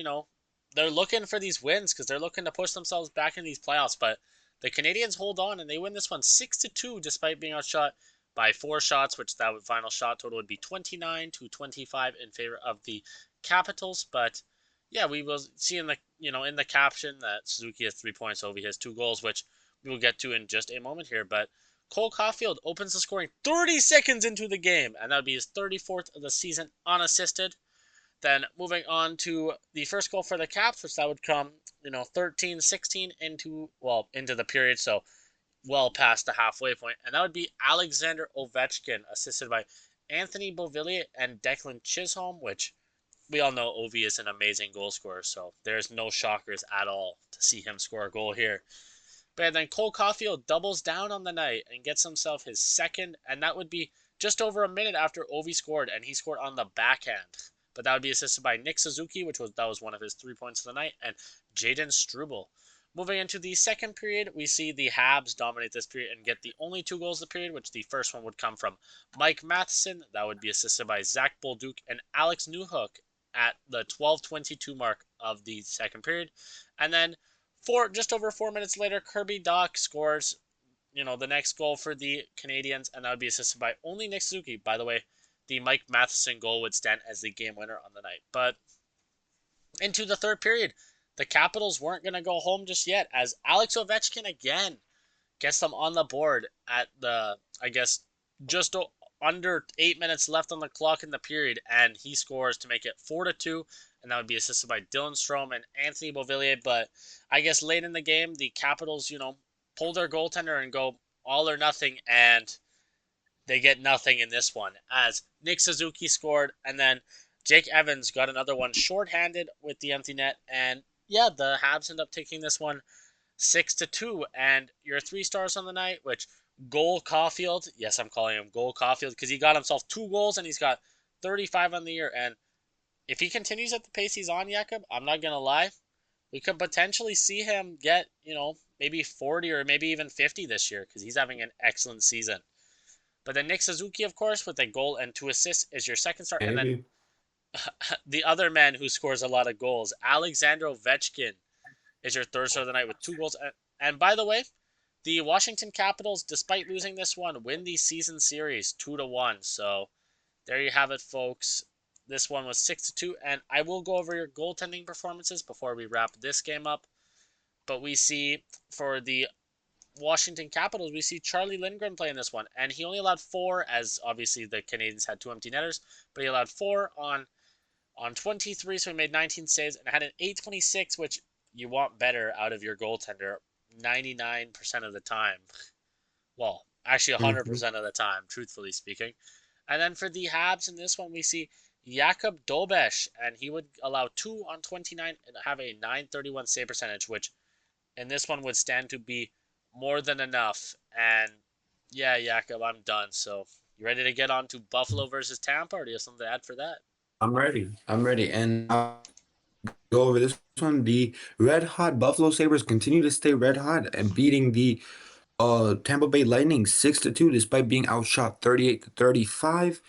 they're looking for these wins because they're looking to push themselves back in these playoffs. But the Canadiens hold on and they win this one 6-2, despite being outshot by 4 shots, which that final shot total would be 29-25 in favor of the Capitals. But yeah, we will see in the caption that Suzuki has 3 points, Ovi has 2 goals, which we will get to in just a moment here. But Cole Caulfield opens the scoring 30 seconds into the game, and that would be his 34th of the season unassisted. Then moving on to the first goal for the Caps, which that would come, 13-16 into the period, so well past the halfway point, and that would be Alexander Ovechkin, assisted by Anthony Beauvillier and Declan Chisholm, which we all know Ovi is an amazing goal scorer, so there's no shockers at all to see him score a goal here. But then Cole Caulfield doubles down on the night and gets himself his second, and that would be just over a minute after Ovi scored, and he scored on the backhand. But that would be assisted by Nick Suzuki, that was one of his 3 points of the night, and Jaden Struble. Moving into the second period, we see the Habs dominate this period and get the only 2 goals of the period, which the first one would come from Mike Matheson. That would be assisted by Zach Bolduc and Alex Newhook at the 12:22 mark of the second period. And then just over 4 minutes later, Kirby Doc scores, the next goal for the Canadians, and that would be assisted by only Nick Suzuki. By the way, the Mike Matheson goal would stand as the game winner on the night. But into the third period, the Capitals weren't going to go home just yet, as Alex Ovechkin again gets them on the board at I guess, just under 8 minutes left on the clock in the period, and he scores to make it 4-2, and that would be assisted by Dylan Strome and Anthony Beauvillier. But I guess late in the game, the Capitals, pull their goaltender and go all or nothing, and they get nothing in this one, as Nick Suzuki scored, and then Jake Evans got another one shorthanded with the empty net, and yeah, the Habs end up taking this one 6-2. And your 3 stars on the night, which Goal Caulfield, yes, I'm calling him Goal Caulfield because he got himself 2 goals and he's got 35 on the year. And if he continues at the pace he's on, Jakob, I'm not gonna lie, we could potentially see him get, maybe 40 or maybe even 50 this year because he's having an excellent season. But then Nick Suzuki, of course, with a goal and 2 assists is your second star. And then Maybe. the other man who scores a lot of goals, Alexander Ovechkin, is your third star of the night with 2 goals. And by the way, the Washington Capitals, despite losing this one, win the season series 2-1. So there you have it, folks. This one was 6-2, and I will go over your goaltending performances before we wrap this game up. But we see for the Washington Capitals, we see Charlie Lindgren playing this one, and he only allowed 4, as obviously the Canadians had 2 empty netters, but he allowed 4 on 23, so he made 19 saves and had an 826, which you want better out of your goaltender 99% of the time. Well, actually Mhm. 100% of the time, truthfully speaking. And then for the Habs in this one, we see Iacob Dobesh, and he would allow 2 on 29 and have a 931 save percentage, which in this one would stand to be more than enough. And yeah, Jakob, I'm done. So you ready to get on to Buffalo versus Tampa, or do you have something to add for that? I'm ready. I'm ready. And I'll go over this one. The red hot Buffalo Sabres continue to stay red hot and beating the Tampa Bay Lightning 6-2 despite being outshot 38-35.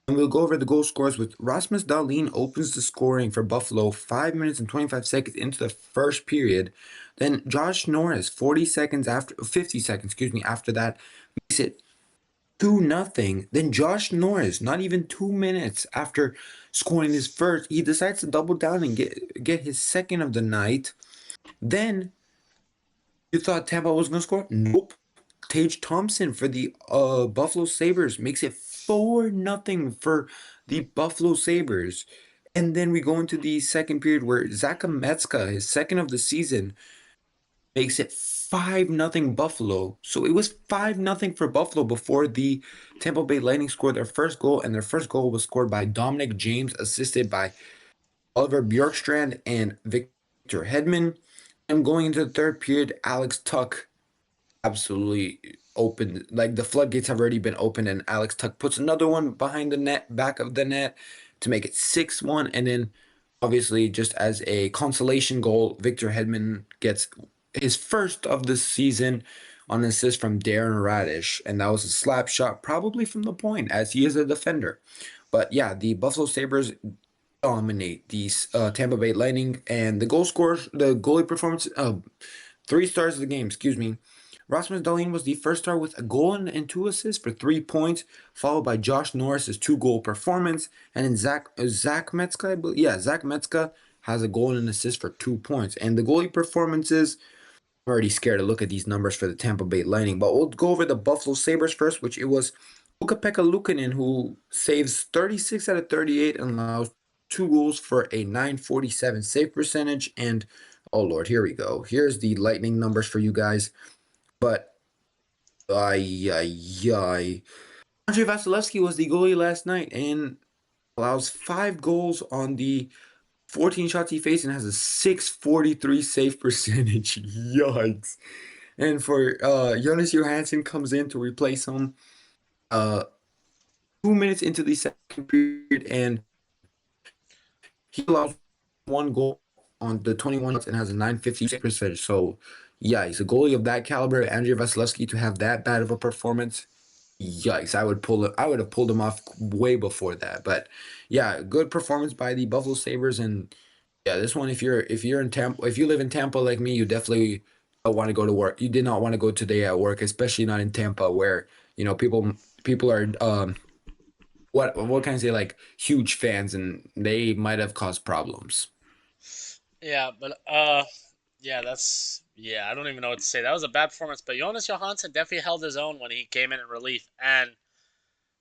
And we'll go over the goal scores with Rasmus Dahlin opens the scoring for Buffalo 5 minutes and 25 seconds into the first period. Then Josh Norris 50 seconds, excuse me, after that makes it 2-0. Then Josh Norris, not even 2 minutes after scoring his first, he decides to double down and get his second of the night. Then you thought Tampa was gonna score? Nope. Tage Thompson for the Buffalo Sabres makes it 4-0 for the Buffalo Sabres. And then we go into the second period where Zach Metzka, his second of the season, makes it 5-0 Buffalo. So it was 5-0 for Buffalo before the Tampa Bay Lightning scored their first goal, and their first goal was scored by Dominic James, assisted by Oliver Bjorkstrand and Victor Hedman. And going into the third period, Alex Tuck absolutely open. Like the floodgates have already been opened, and Alex Tuck puts another one behind the net, back of the net, to make it 6-1. And then, obviously, just as a consolation goal, Victor Hedman gets his first of the season on an assist from Darren Radish, and that was a slap shot, probably from the point, as he is a defender. But yeah, the Buffalo Sabres dominate the Tampa Bay Lightning, and the goal scores, the goalie performance, 3 stars of the game, excuse me. Rasmus Dahlin was the first star with a goal and 2 assists for 3 points, followed by Josh Norris's 2 goal performance, and then Zach Metzka, Zach Metzka has a goal and an assist for 2 points. And the goalie performances, I'm already scared to look at these numbers for the Tampa Bay Lightning, but we'll go over the Buffalo Sabres first, which it was Ukko-Pekka Luukkonen who saves 36 out of 38 and allows 2 goals for a 947 save percentage. And oh Lord, here we go. Here's the Lightning numbers for you guys. But ay ay ay. Andrei Vasilevsky was the goalie last night and allows 5 goals on the 14 shots he faced and has a 643 save percentage. Yikes. And for Jonas Johansson comes in to replace him 2 minutes into the second period, and he allows 1 goal on the 21 shots and has a 950 save percentage. So yeah, he's a goalie of that caliber, Andrei Vasilevsky, to have that bad of a performance. Yikes! I would have pulled him off way before that. But yeah, good performance by the Buffalo Sabres, and Yeah, this one, if you're in Tampa, if you live in Tampa like me, you definitely don't want to go to work. You did not want to go today at work, especially not in Tampa, where people are what can I say, like huge fans, and they might have caused problems. Yeah, but yeah, that's yeah. I don't even know what to say. That was a bad performance, but Jonas Johansson definitely held his own when he came in relief. And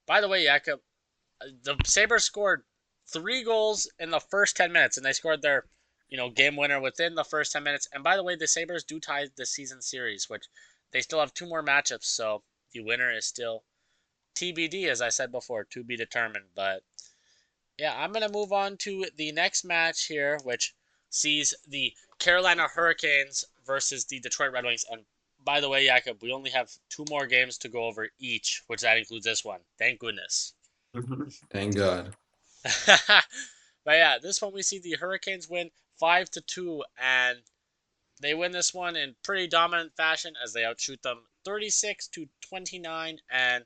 by the way, Jakob, the Sabres scored 3 goals in the first 10 minutes, and they scored their game winner within the first 10 minutes. And by the way, the Sabres do tie the season series, which they still have 2 more matchups, so the winner is still TBD, as I said before, to be determined. But yeah, I'm going to move on to the next match here, which sees the Carolina Hurricanes versus the Detroit Red Wings. And by the way, Jakob, we only have 2 more games to go over each, which that includes this one. Thank goodness. Mhm. Thank God. But yeah, this one we see the Hurricanes win 5-2, and they win this one in pretty dominant fashion as they outshoot them 36-29. And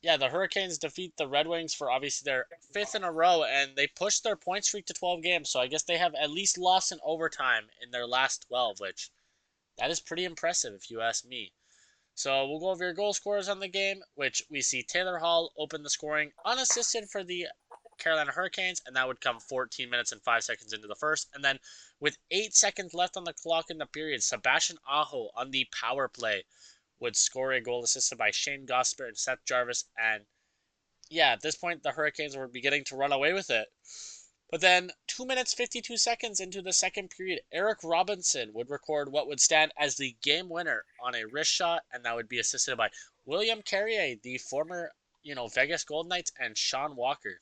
yeah, the Hurricanes defeat the Red Wings for obviously their fifth in a row, and they pushed their point streak to 12 games. So I guess they have at least lost in overtime in their last 12, which that is pretty impressive if you ask me. So we'll go over your goal scorers on the game, which we see Taylor Hall open the scoring unassisted for the Carolina Hurricanes, and that would come 14 minutes and 5 seconds into the first. And then with 8 seconds left on the clock in the period, Sebastian Aho on the power play would score a goal assisted by Shane Gosper and Seth Jarvis. And yeah, at this point, the Hurricanes were beginning to run away with it. But then, 2 minutes 52 seconds into the second period, Eric Robinson would record what would stand as the game winner on a wrist shot, and that would be assisted by William Carrier, the former, Vegas Golden Knights, and Sean Walker.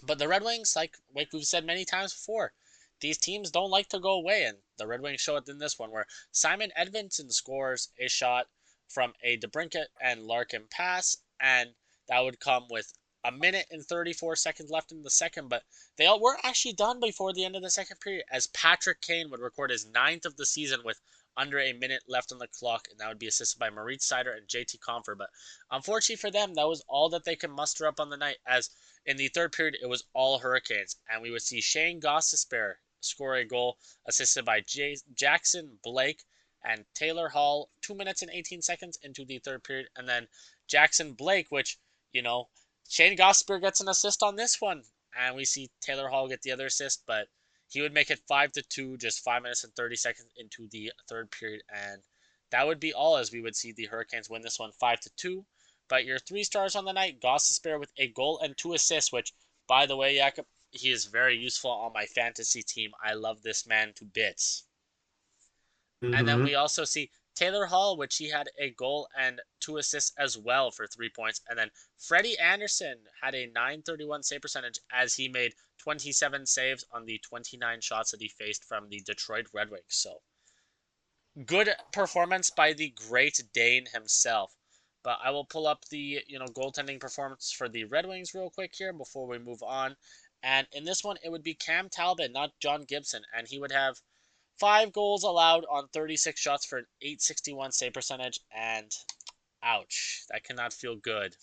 But the Red Wings, like we've said many times before, these teams don't like to go away, and the Red Wings show it in this one, where Simon Edvinsson scores a shot from a DeBrincat and Larkin pass, and that would come with a minute and 34 seconds left in the second. But they all were actually done before the end of the second period, as Patrick Kane would record his ninth of the season with under a minute left on the clock, and that would be assisted by Maurice Sider and JT Compher. But unfortunately for them, that was all that they could muster up on the night, as in the third period, it was all Hurricanes, and we would see Shane Gostisbehere score a goal assisted by Jackson Blake and Taylor Hall 2 minutes and 18 seconds into the third period. And then Jackson Blake, which, you know, Shane Gostisbehere gets an assist on this one, and we see Taylor Hall get the other assist, but he would make it 5-2 just 5 minutes and 30 seconds into the third period. And that would be all, as we would see the Hurricanes win this one 5-2. But your 3 stars on the night, Gostisbehere with a goal and 2 assists, which, by the way, Jakob, he is very useful on my fantasy team. I love this man to bits. And then we Hmm. also see Taylor Hall, which he had a goal and 2 assists as well for 3 points. And then Freddie Anderson had a 931 save percentage as he made 27 saves on the 29 shots that he faced from the Detroit Red Wings. So good performance by the Great Dane himself. But I will pull up the goaltending performance for the Red Wings real quick here before we move on. And in this one, it would be Cam Talbot, not John Gibson, and he would have 5 goals allowed on 36 shots for an 861 save percentage. And ouch, that cannot feel good.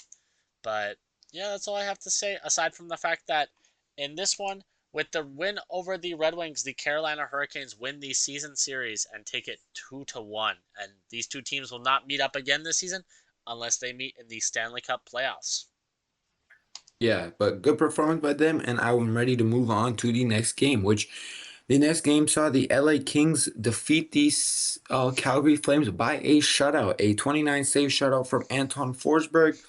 But yeah, that's all I have to say. Aside from the fact that in this one, with the win over the Red Wings, the Carolina Hurricanes win the season series and take it 2-1. And these two teams will not meet up again this season unless they meet in the Stanley Cup playoffs. Yeah, but good performance by them, and I'm ready to move on to the next game, which the next game saw the LA Kings defeat the Calgary Flames by a shutout, a 29 save shutout from Anton Forsberg.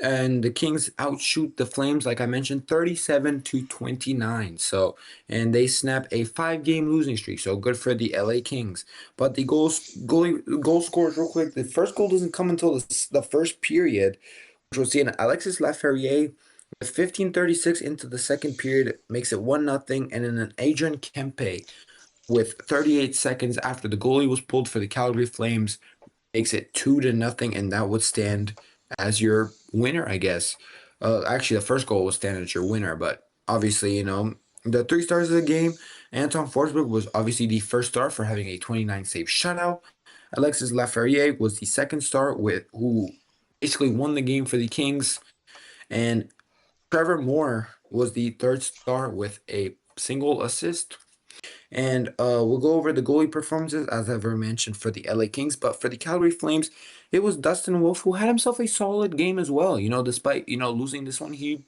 And the Kings outshoot the Flames, like I mentioned, 37-29. So, and they snap a 5-game losing streak. So good for the LA Kings. But the goal scores real quick. The first goal doesn't come until the first period, which we'll see an Alexis Lafreniere with 15:36 into the second period makes it 1-0, and then an Adrian Kempe with 38 seconds after the goalie was pulled for the Calgary Flames makes it 2-0, and that would stand as your winner, I guess. Actually, the first goal would stand as your winner, but obviously, the 3 stars of the game. Anton Forsberg was obviously the first star for having a 29 save shutout. Alexis Lafreniere was the second star with who basically won the game for the Kings, and Trevor Moore was the third star with a single assist. And we'll go over the goalie performances, as I've already mentioned, for the LA Kings. But for the Calgary Flames, it was Dustin Wolf who had himself a solid game as well. Despite, losing this one, he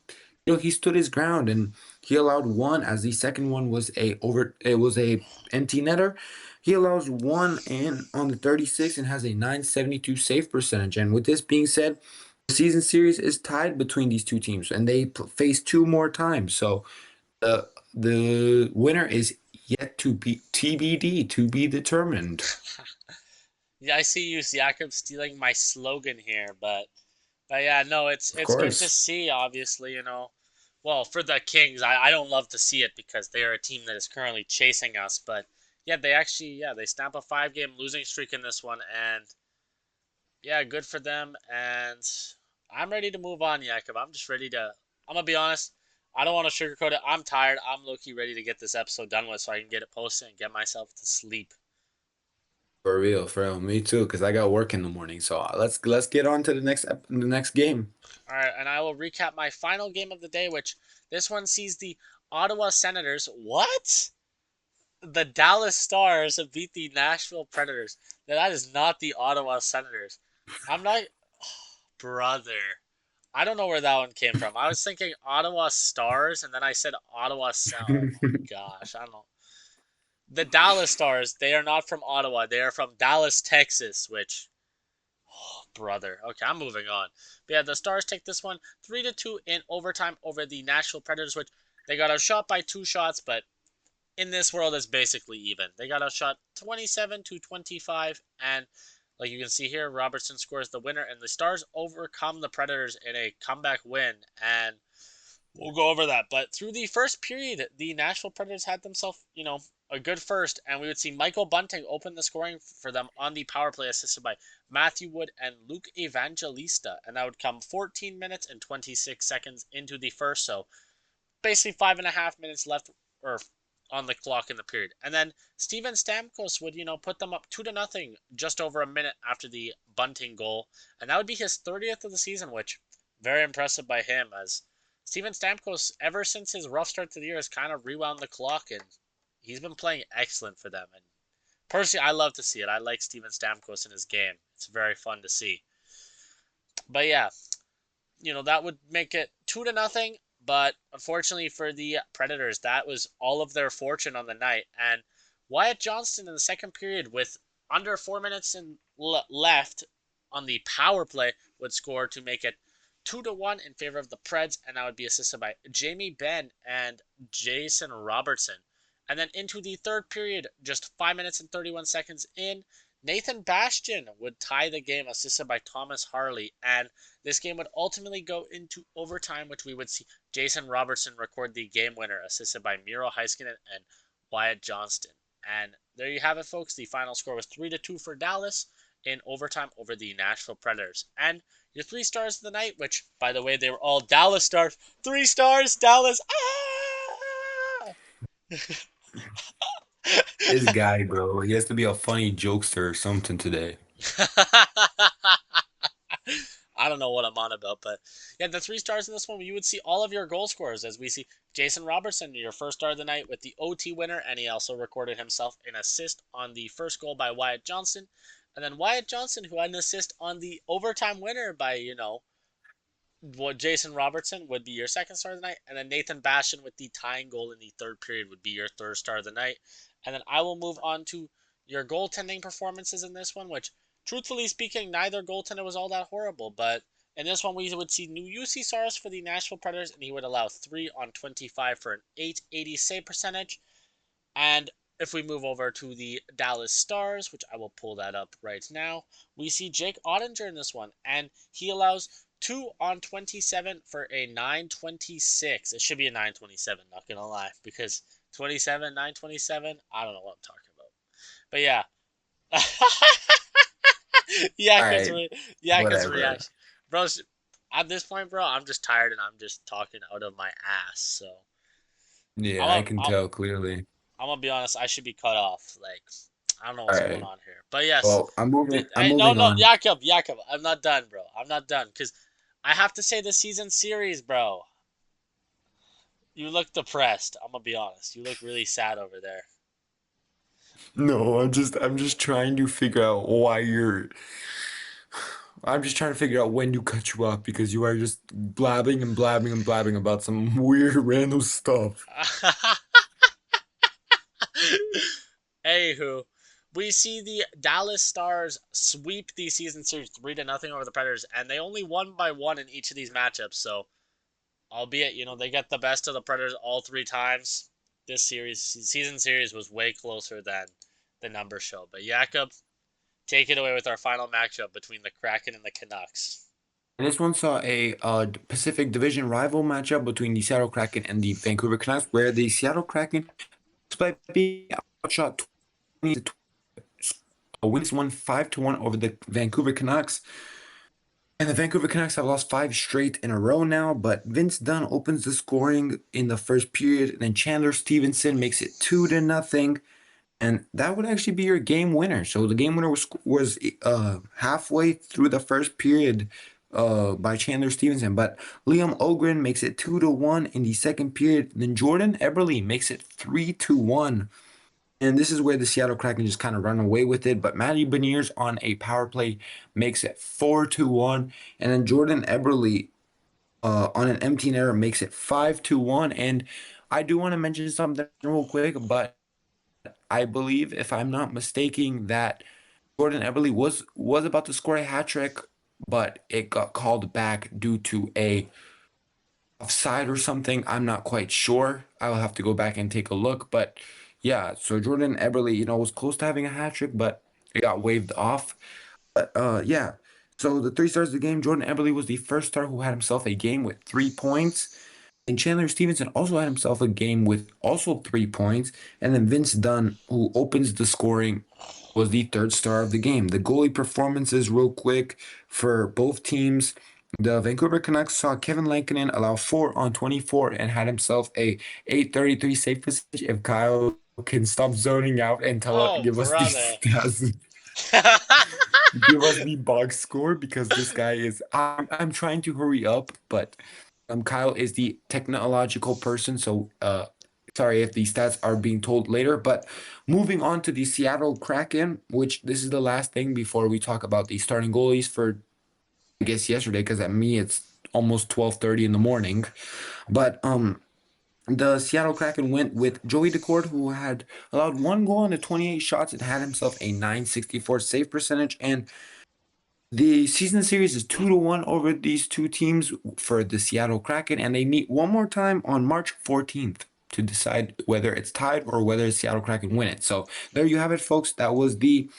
stood his ground and he allowed one, as the second one was it was a empty netter. He allows one in on the 36 and has a 972 save percentage. And with this being said, the season series is tied between these two teams and they face two more times. So the winner is yet to be TBD, to be determined. Yeah, I see you, Iacob, stealing my slogan here, but yeah, no, Of it's good to course. see. Obviously, well, for the Kings, I don't love to see it because they are a team that is currently chasing us. But yeah, they snap a 5 game losing streak in this one, and yeah, good for them. And I'm ready to move on, Jakob. I'm just ready to. I'm gonna be honest. I don't want to sugarcoat it. I'm tired. I'm low key ready to get this episode done with so I can get it posted and get myself to sleep. For real, for real. Me too, because I got work in the morning. So let's get on to the next game. All right, and I will recap my final game of the day, which this one sees the Ottawa Senators. What? The Dallas Stars beat the Nashville Predators. Now, that is not the Ottawa Senators. I'm not. Brother. I don't know where that one came from. I was thinking Ottawa Stars, and then I said Ottawa. Oh my gosh, I don't know. The Dallas Stars. They are not from Ottawa. They are from Dallas, Texas. Which, oh, brother. Okay, I'm moving on. But yeah, the Stars take this one 3-2 in overtime over the Nashville Predators, which they got outshot by 2 shots, but in this world it's basically even. They got outshot 27-25, and like you can see here, Robertson scores the winner, and the Stars overcome the Predators in a comeback win. And we'll go over that. But through the first period, the Nashville Predators had themselves, a good first, and we would see Michael Bunting open the scoring for them on the power play, assisted by Matthew Wood and Luke Evangelista, and that would come 14 minutes and 26 seconds into the first. So basically 5.5 minutes left or on the clock in the period. And then Steven Stamkos would, put them up 2-0 just over a minute after the Bunting goal. And that would be his 30th of the season, which very impressive by him, as Steven Stamkos, ever since his rough start to the year, has kind of rewound the clock, and he's been playing excellent for them. And personally, I love to see it. I like Steven Stamkos in his game. It's very fun to see. But yeah, that would make it 2-0. But unfortunately for the Predators, that was all of their fortune on the night. And Wyatt Johnston in the second period, with under 4 minutes left on the power play, would score to make it 2-1 in favor of the Preds, and that would be assisted by Jamie Benn and Jason Robertson. And then into the third period, just 5 minutes and 31 seconds in, Nathan Bastian would tie the game, assisted by Thomas Harley, and this game would ultimately go into overtime, which we would see Jason Robertson record the game winner, assisted by Miro Heiskanen and Wyatt Johnston. And there you have it, folks. The final score was 3-2 for Dallas in overtime over the Nashville Predators. And your 3 stars of the night, which, by the way, they were all Dallas stars. 3 stars, Dallas. Ah! This guy, bro, he has to be a funny jokester or something today. I don't know what I'm on about, but yeah, the 3 stars in this one, you would see all of your goal scorers, as we see Jason Robertson, your first star of the night, with the OT winner, and he also recorded himself an assist on the first goal by Wyatt Johnston, and then Wyatt Johnston, who had an assist on the overtime winner by, what Jason Robertson would be your second star of the night, and then Nathan Bastian with the tying goal in the third period would be your third star of the night. And then I will move on to your goaltending performances in this one, which, truthfully speaking, neither goaltender was all that horrible. But in this one, we would see new UC Saros for the Nashville Predators, and he would allow 3 on 25 for an 880 save percentage. And if we move over to the Dallas Stars, which I will pull that up right now, we see Jake Ottinger in this one, and he allows 2 on 27 for a 926. It should be a 927, not gonna lie, because 27, 927, I don't know what I'm talking about. But yeah. All Yakka's, right, Yakka's whatever. reaction. Bro, at this point, bro, I'm just tired and I'm just talking out of my ass. So I'm Yeah, I a, can I'm, tell clearly. I'm gonna be honest. I should be cut off. Like, I don't know All what's going right. on here. But yes, Well, I'm hey, no, moving no, on. Jakob. I'm not done, bro. I'm not done because I have to say the season series, bro. You look depressed. I'm gonna be honest. You look really sad over there. No, I'm just trying to figure out why you're I'm just trying to figure out when to cut you off because you are just blabbing and blabbing and blabbing about some weird random stuff. Anywho, we see the Dallas Stars sweep the season series 3-0 over the Predators, and they only won by one in each of these matchups. So, albeit they get the best of the Predators all three times, this season series was way closer than the numbers show. But Jakob, take it away with our final matchup between the Kraken and the Canucks. And this one saw a Pacific Division rival matchup between the Seattle Kraken and the Vancouver Canucks, where the Seattle Kraken, despite being outshot 20 to 20, wins one 5-1 over the Vancouver Canucks. And the Vancouver Canucks have lost five straight in a row now, but Vince Dunn opens the scoring in the first period, and then Chandler Stevenson makes it 2-0, and that would actually be your game winner. So the game winner was halfway through the first period by Chandler Stevenson, but Liam Ogren makes it 2-1 in the second period. Then Jordan Eberle makes it 3-1. And this is where the Seattle Kraken just kind of run away with it. But Matty Beniers on a power play makes it 4-1. And then Jordan Eberle on an empty netter makes it 5-1. And I do want to mention something real quick, but I believe, if I'm not mistaken, that Jordan Eberle was about to score a hat trick, but it got called back due to a offside or something. I'm not quite sure. I'll have to go back and take a look. But yeah, so Jordan Eberle, was close to having a hat trick, but it got waved off. But yeah. So the three stars of the game, Jordan Eberle was the first star who had himself a game with 3 points. And Chandler Stevenson also had himself a game with also 3 points. And then Vince Dunn, who opens the scoring, was the third star of the game. The goalie performances, real quick, for both teams. The Vancouver Canucks saw Kevin Lankinen allow 4 on 24 and had himself a 833 save percentage. If Kyle can stop zoning out and Oh, give us the brother. stats, give us the box score, because this guy is. I'm trying to hurry up, but Kyle is the technological person, so sorry if the stats are being told later. But moving on to the Seattle Kraken, which this is the last thing before we talk about the starting goalies for, I guess, yesterday, because at me it's almost 12:30 in the morning. But the Seattle Kraken went with Joey Daccord, who had allowed one goal into 28 shots and had himself a 964 save percentage. And the season series is 2-1 over these two teams for the Seattle Kraken, and they meet one more time on March 14th to decide whether it's tied or whether Seattle Kraken win it. So there you have it, folks. That was the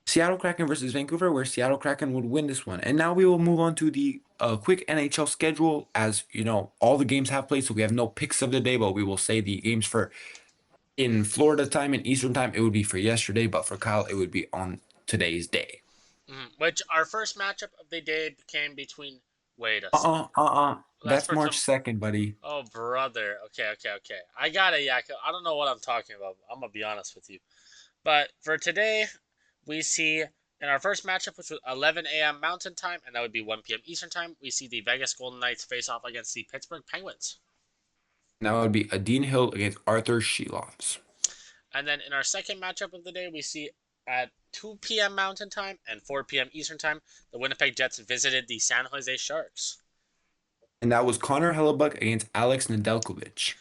Seattle Kraken versus Vancouver, where Seattle Kraken would win this one. And now we will move on to the quick NHL schedule. As you know, all the games have played, so we have no picks of the day, but we will say the games for in Florida time and Eastern time, it would be for yesterday, but for Kyle, it would be on today's day. Which our first matchup of the day became between. Wait a second. Uh-uh. That's That's for March some. 2nd, buddy. Oh, brother. Okay, okay, okay. I got it, Yakko. I don't know what I'm talking about. I'm gonna be honest with you. But for today, we see in our first matchup, which was 11 a.m. Mountain Time, and that would be 1 p.m. Eastern Time, we see the Vegas Golden Knights face off against the Pittsburgh Penguins. That would be Adine Hill against Arthur Shelovs. And then in our second matchup of the day, we see at 2 p.m. Mountain Time and 4 p.m. Eastern Time, the Winnipeg Jets visited the San Jose Sharks. And that was Connor Hellebuck against Alex Nedeljkovic.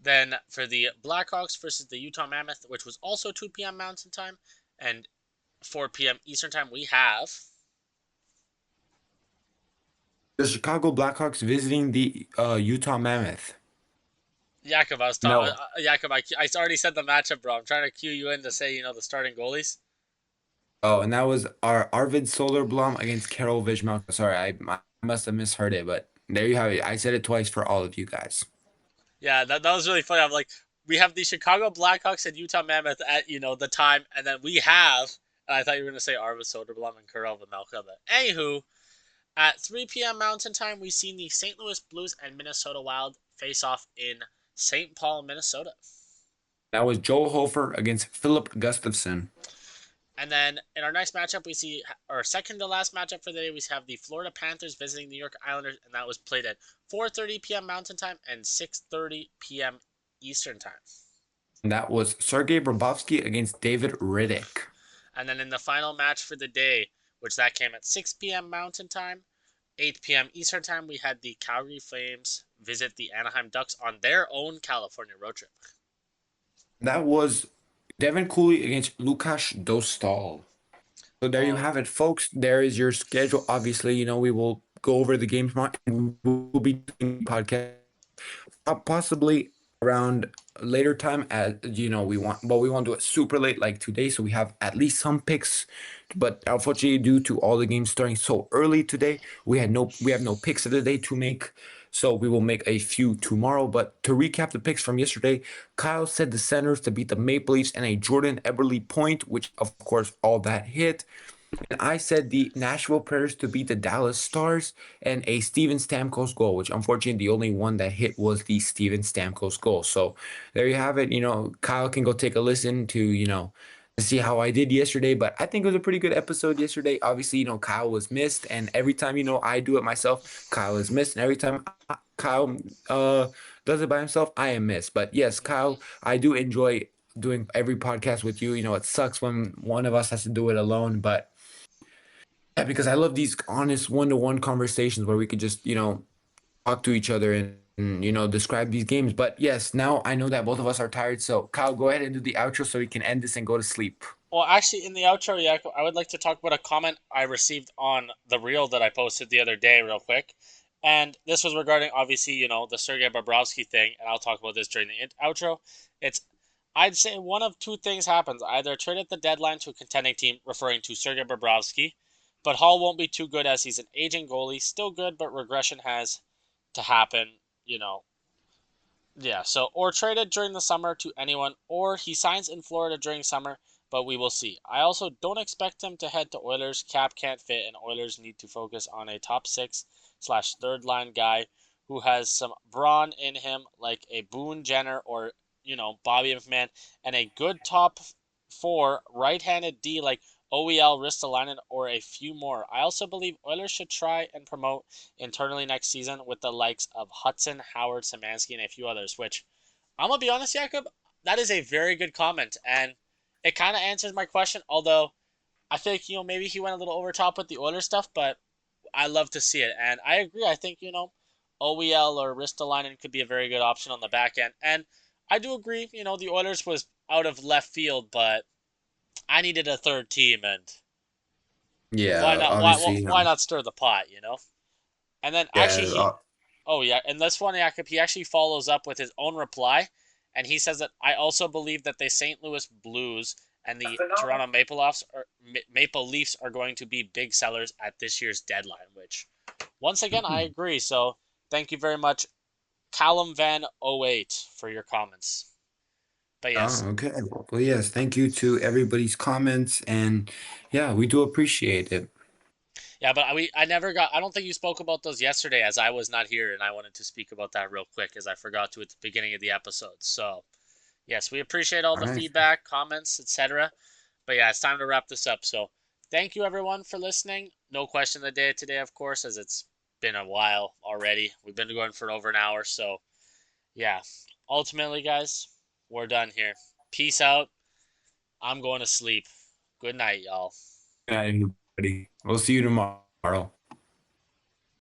Then for the Blackhawks versus the Utah Mammoth, which was also 2 p.m. Mountain Time and 4 p.m. Eastern Time, we have. The Chicago Blackhawks visiting the Utah Mammoth. Jakob, I was talking. No. Jakob, I already said the matchup, bro. I'm trying to cue you in to say, the starting goalies. Oh, and that was our Arvid Soderblom against Karol Vizmalka. Sorry, I must have misheard it, but there you have it. I said it twice for all of you guys. Yeah, that was really funny. I'm like, we have the Chicago Blackhawks and Utah Mammoth at the time, and then we have. And I thought you were gonna say Arvid Soderblom and Karel Vejmelka, but anywho, at 3 p.m. Mountain Time, we seen the St. Louis Blues and Minnesota Wild face off in St. Paul, Minnesota. That was Joel Hofer against Philip Gustafson. And then in our next matchup, we see our second to last matchup for the day. We have the Florida Panthers visiting New York Islanders, and that was played at 4:30 p.m. Mountain Time and 6:30 p.m. Eastern Time. And that was Sergei Bobrovsky against David Riddick. And then in the final match for the day, which that came at 6 p.m. Mountain Time, 8 p.m. Eastern Time, we had the Calgary Flames visit the Anaheim Ducks on their own California road trip. That was Devin Cooley against Lukas Dostal. So there you Oh, have it, folks. There is your schedule. Obviously, we will go over the games more, and we'll be doing podcast possibly around a later time, as we won't do it super late like today, so we have at least some picks. But unfortunately, due to all the games starting so early today, we have no picks of the day to make. So we will make a few tomorrow. But to recap the picks from yesterday, Kyle said the Senators to beat the Maple Leafs and a Jordan Eberle point, which of course all that hit. And I said the Nashville Predators to beat the Dallas Stars and a Steven Stamkos goal, which unfortunately the only one that hit was the Steven Stamkos goal. So there you have it. Kyle can go take a listen to see how I did yesterday. But I think it was a pretty good episode yesterday. Obviously, Kyle was missed, and every time I do it myself, Kyle is missed, and every time Kyle does it by himself, I am missed. But yes, Kyle, I do enjoy doing every podcast with you. It sucks when one of us has to do it alone, but yeah, because I love these honest one-to-one conversations where we could just, talk to each other and describe these games. But yes, now I know that both of us are tired. So Kyle, go ahead and do the outro so we can end this and go to sleep. well, actually, in the outro, Iacob, I would like to talk about a comment I received on the reel that I posted the other day, real quick. And this was regarding, obviously, the Sergei Bobrovsky thing, and I'll talk about this during the outro. It's, I'd say one of two things happens. Either trade at the deadline to a contending team, referring to Sergei Bobrovsky, but Hall won't be too good as he's an aging goalie. Still good, but regression has to happen, yeah, so or traded during the summer to anyone, or he signs in Florida during summer, but we will see. I also don't expect him to head to Oilers. Cap can't fit, and Oilers need to focus on a top six/slash third line guy who has some brawn in him, like a Boone Jenner or Bobby McMahon, and a good top four right-handed D like OEL, Ristolainen, or a few more. I also believe Oilers should try and promote internally next season with the likes of Hudson, Howard, Szymanski, and a few others, which I'm going to be honest, Jacob, that is a very good comment. And it kind of answers my question, although I think, maybe he went a little over top with the Oilers stuff, but I love to see it. And I agree. I think, OEL or Ristolainen could be a very good option on the back end. And I do agree, the Oilers was out of left field, but I needed a third team, and why Yeah, not? Why obviously, why, why not stir the pot? And then actually yeah, he Oh yeah, and this one, Jakob, he actually follows up with his own reply, and he says that I also believe that the St. Louis Blues and the Toronto Maple Leafs are going to be big sellers at this year's deadline. Which, once again, I agree. So thank you very much, Callum Van '08, for your comments. But oh, yes, okay. Well, yes, thank you to everybody's comments, and yeah, we do appreciate it. yeah, but I never got. I don't think you spoke about those yesterday, as I was not here, and I wanted to speak about that real quick, as I forgot to at the beginning of the episode. So yes, we appreciate all All the right. feedback, comments, etc. But yeah, it's time to wrap this up. So thank you everyone for listening. No question of the day today, of course, as it's been a while already. We've been going for over an hour. So yeah, ultimately, guys, we're done here. Peace out. I'm going to sleep. Good night, y'all. Good night, everybody. We'll see you tomorrow.